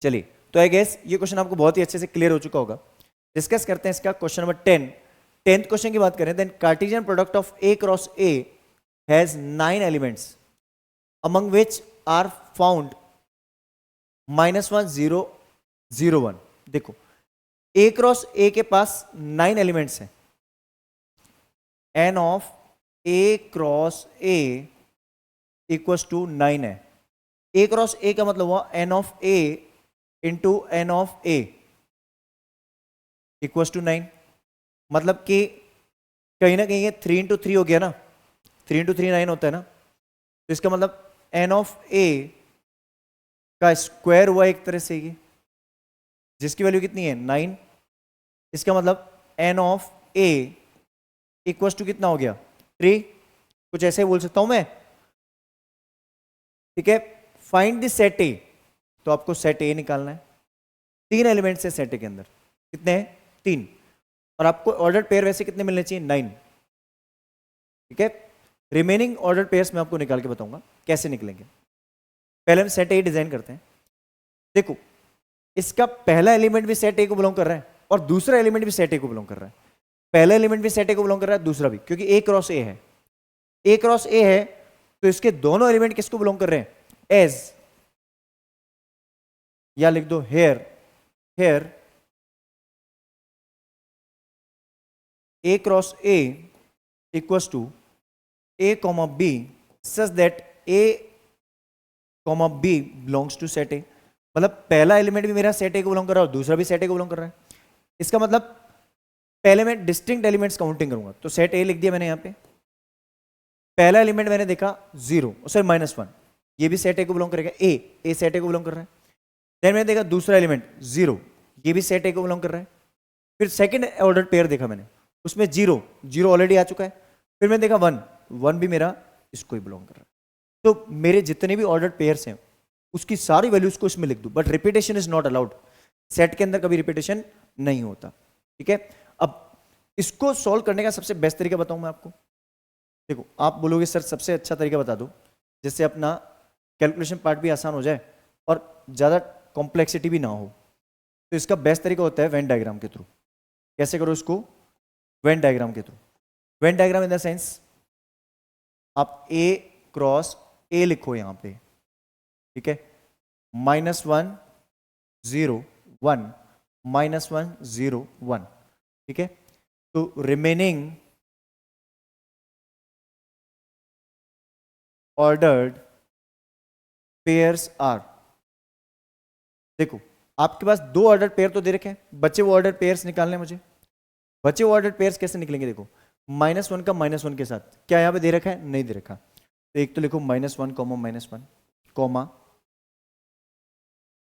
चलिए, तो आई गेस ये क्वेश्चन आपको बहुत ही अच्छे से क्लियर हो चुका होगा। डिस्कस करते हैं इसका क्वेश्चन नंबर 10। 10th क्वेश्चन की बात करें, then Cartesian product of A cross A has 9 elements among which are found -1 0 0 1। देखो ए क्रॉस ए के पास 9 एलिमेंट्स हैं, n of A cross A equals to 9 है। ए क्रॉस ए का मतलब हुआ n of A into n of A equals to 9। मतलब कि कहीं ना कहीं ये 3 इंटू 3 हो गया ना, 3 इंटू 3 9 होता है ना, तो इसका मतलब n ऑफ ए का स्क्वायर हुआ एक तरह से ये, जिसकी वैल्यू कितनी है 9। इसका मतलब n of A equals to कितना हो गया 3। कुछ ऐसे ही बोल सकता हूं मैं, ठीक है। फाइंड द सेट ए, तो आपको सेट ए निकालना है। 3 एलिमेंट्स है सेट ए के अंदर, कितने हैं 3। और आपको ऑर्डर पेयर वैसे कितने मिलने चाहिए, 9। ठीक है, रिमेनिंग ऑर्डर पेयर्स मैं आपको निकाल के बताऊंगा कैसे निकलेंगे। पहले हम सेट ए डिजाइन करते हैं। देखो, इसका पहला एलिमेंट भी सेट ए को बिलोंग कर रहा है और दूसरा एलिमेंट भी सेट ए को बिलोंग कर रहा है। पहला एलिमेंट भी सेट ए को बिलोंग कर रहा है, दूसरा भी, क्योंकि ए क्रॉस ए है। ए क्रॉस ए है तो इसके दोनों एलिमेंट किसको बिलोंग कर रहे हैं, एज, या लिख दो here, here A cross A equals to A comma B such that A comma B belongs to set A. मतलब पहला एलिमेंट भी मेरा सेट ए को बिलोंग कर रहा है और दूसरा भी सेट ए को बिलोंग कर रहा है। इसका मतलब पहले मैं डिस्टिंक्ट एलिमेंट्स काउंटिंग करूंगा, तो सेट ए लिख दिया मैंने यहां पे। पहला एलिमेंट मैंने देखा 0, सॉरी -1, ये भी सेट ए को बिलोंग करेगा, ए सेट ए को बिलोंग कर रहा है। देन मैंने देखा दूसरा एलिमेंट 0, ये भी सेट ए को बिलोंग कर रहा है। फिर सेकंड ऑर्डर पेयर देखा मैंने, उसमें 0 ऑलरेडी आ चुका है। फिर मैंने देखा 1 भी मेरा इसको ही बिलोंग कर रहा है। तो मेरे जितने भी ऑर्डर पेयर्स हैं उसकी सारी वैल्यूज को इसमें लिख दूं, but repetition is not allowed. Set के अंदर कभी रिपीटेशन नहीं होता। ठीक है, अब इसको सॉल्व करने का सबसे बेस्ट तरीका बताऊं मैं आपको। देखो, आप बोलोगे सर सबसे अच्छा तरीका बता दो जिससे अपना कैलकुलेशन पार्ट भी आसान हो जाए और ज़्यादा कॉम्प्लेक्सिटी भी ना हो। तो इसका बेस्ट तरीका होता है वेन डायग्राम के थ्रू। कैसे करो इसको, वेन डायग्राम के through. Venn diagram in the sense, आप ए क्रॉस ए लिखो यहां पे, ठीक है, -1 0 1 -1 0 1। ठीक है, तो रिमेनिंग ऑर्डर्ड पेयर्स आर, देखो आपके पास 2 ऑर्डर पेयर तो दे रखे हैं, बचे वो ऑर्डर पेयर्स निकालने मुझे। बचे वो ऑर्डर पेयर्स कैसे निकलेंगे, देखो -1 का -1 के साथ, क्या यहां पे दे रखा है, नहीं दे रखा। तो एक तो लिखो -1 -1 कॉमा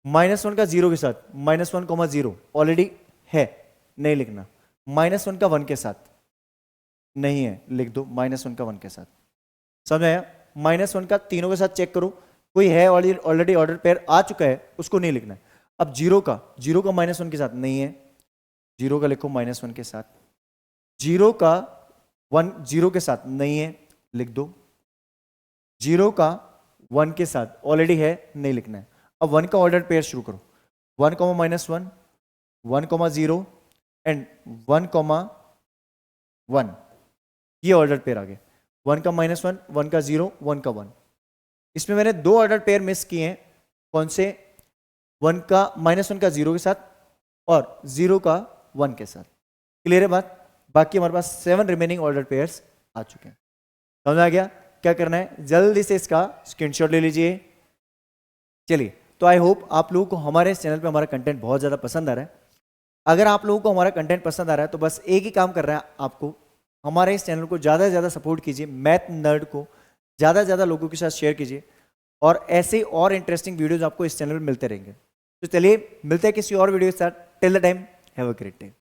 -1 का 0 के साथ, -1 0 ऑलरेडी है, नहीं लिखना। -1 का 1 के साथ नहीं है, लिख दो -1 का 1 के साथ। समझ आया? -1 का तीनों के साथ चेक करो, कोई है ऑलरेडी ऑर्डर पेयर आ चुका है, उसको नहीं लिखना है। अब 0 का -1 के साथ नहीं है, 0 का लिखो -1 के साथ। 0 का 1 0 के साथ नहीं है, लिख दो। 0 का 1 के साथ ऑलरेडी है, नहीं लिखना है। अब 1 का ऑर्डर पेयर शुरू करो, 1 -1 1 0 एंड 1 1, ये ऑर्डर पेयर आ गए। 1 का -1 1 का 0 1 का 1। इसमें मैंने 2 ऑर्डर पेयर मिस किए हैं, कौन से, 1 का -1 का 0 के साथ और 0 का 1 के साथ। क्लियर है बात? बाकी हमारे पास 7 रिमेनिंग ऑर्डर पेयर्स आ चुके हैं। समझ आ गया? क्या करना है, जल्दी से इसका स्क्रीनशॉट ले लीजिए। चलिए, तो आई होप आप लोगों को हमारे चैनल पे हमारा कंटेंट बहुत ज़्यादा पसंद आ रहा है। अगर आप लोगों को हमारा कंटेंट पसंद आ रहा है तो बस एक ही काम कर रहा है आपको, हमारे इस चैनल को ज़्यादा से ज़्यादा सपोर्ट कीजिए, मैथ नर्ड को ज़्यादा से ज़्यादा लोगों के साथ शेयर कीजिए, और ऐसे और इंटरेस्टिंग वीडियोज़ आपको इस चैनल पर मिलते रहेंगे। तो चलिए मिलते हैं किसी और वीडियो के साथ। Till the time, have a great day.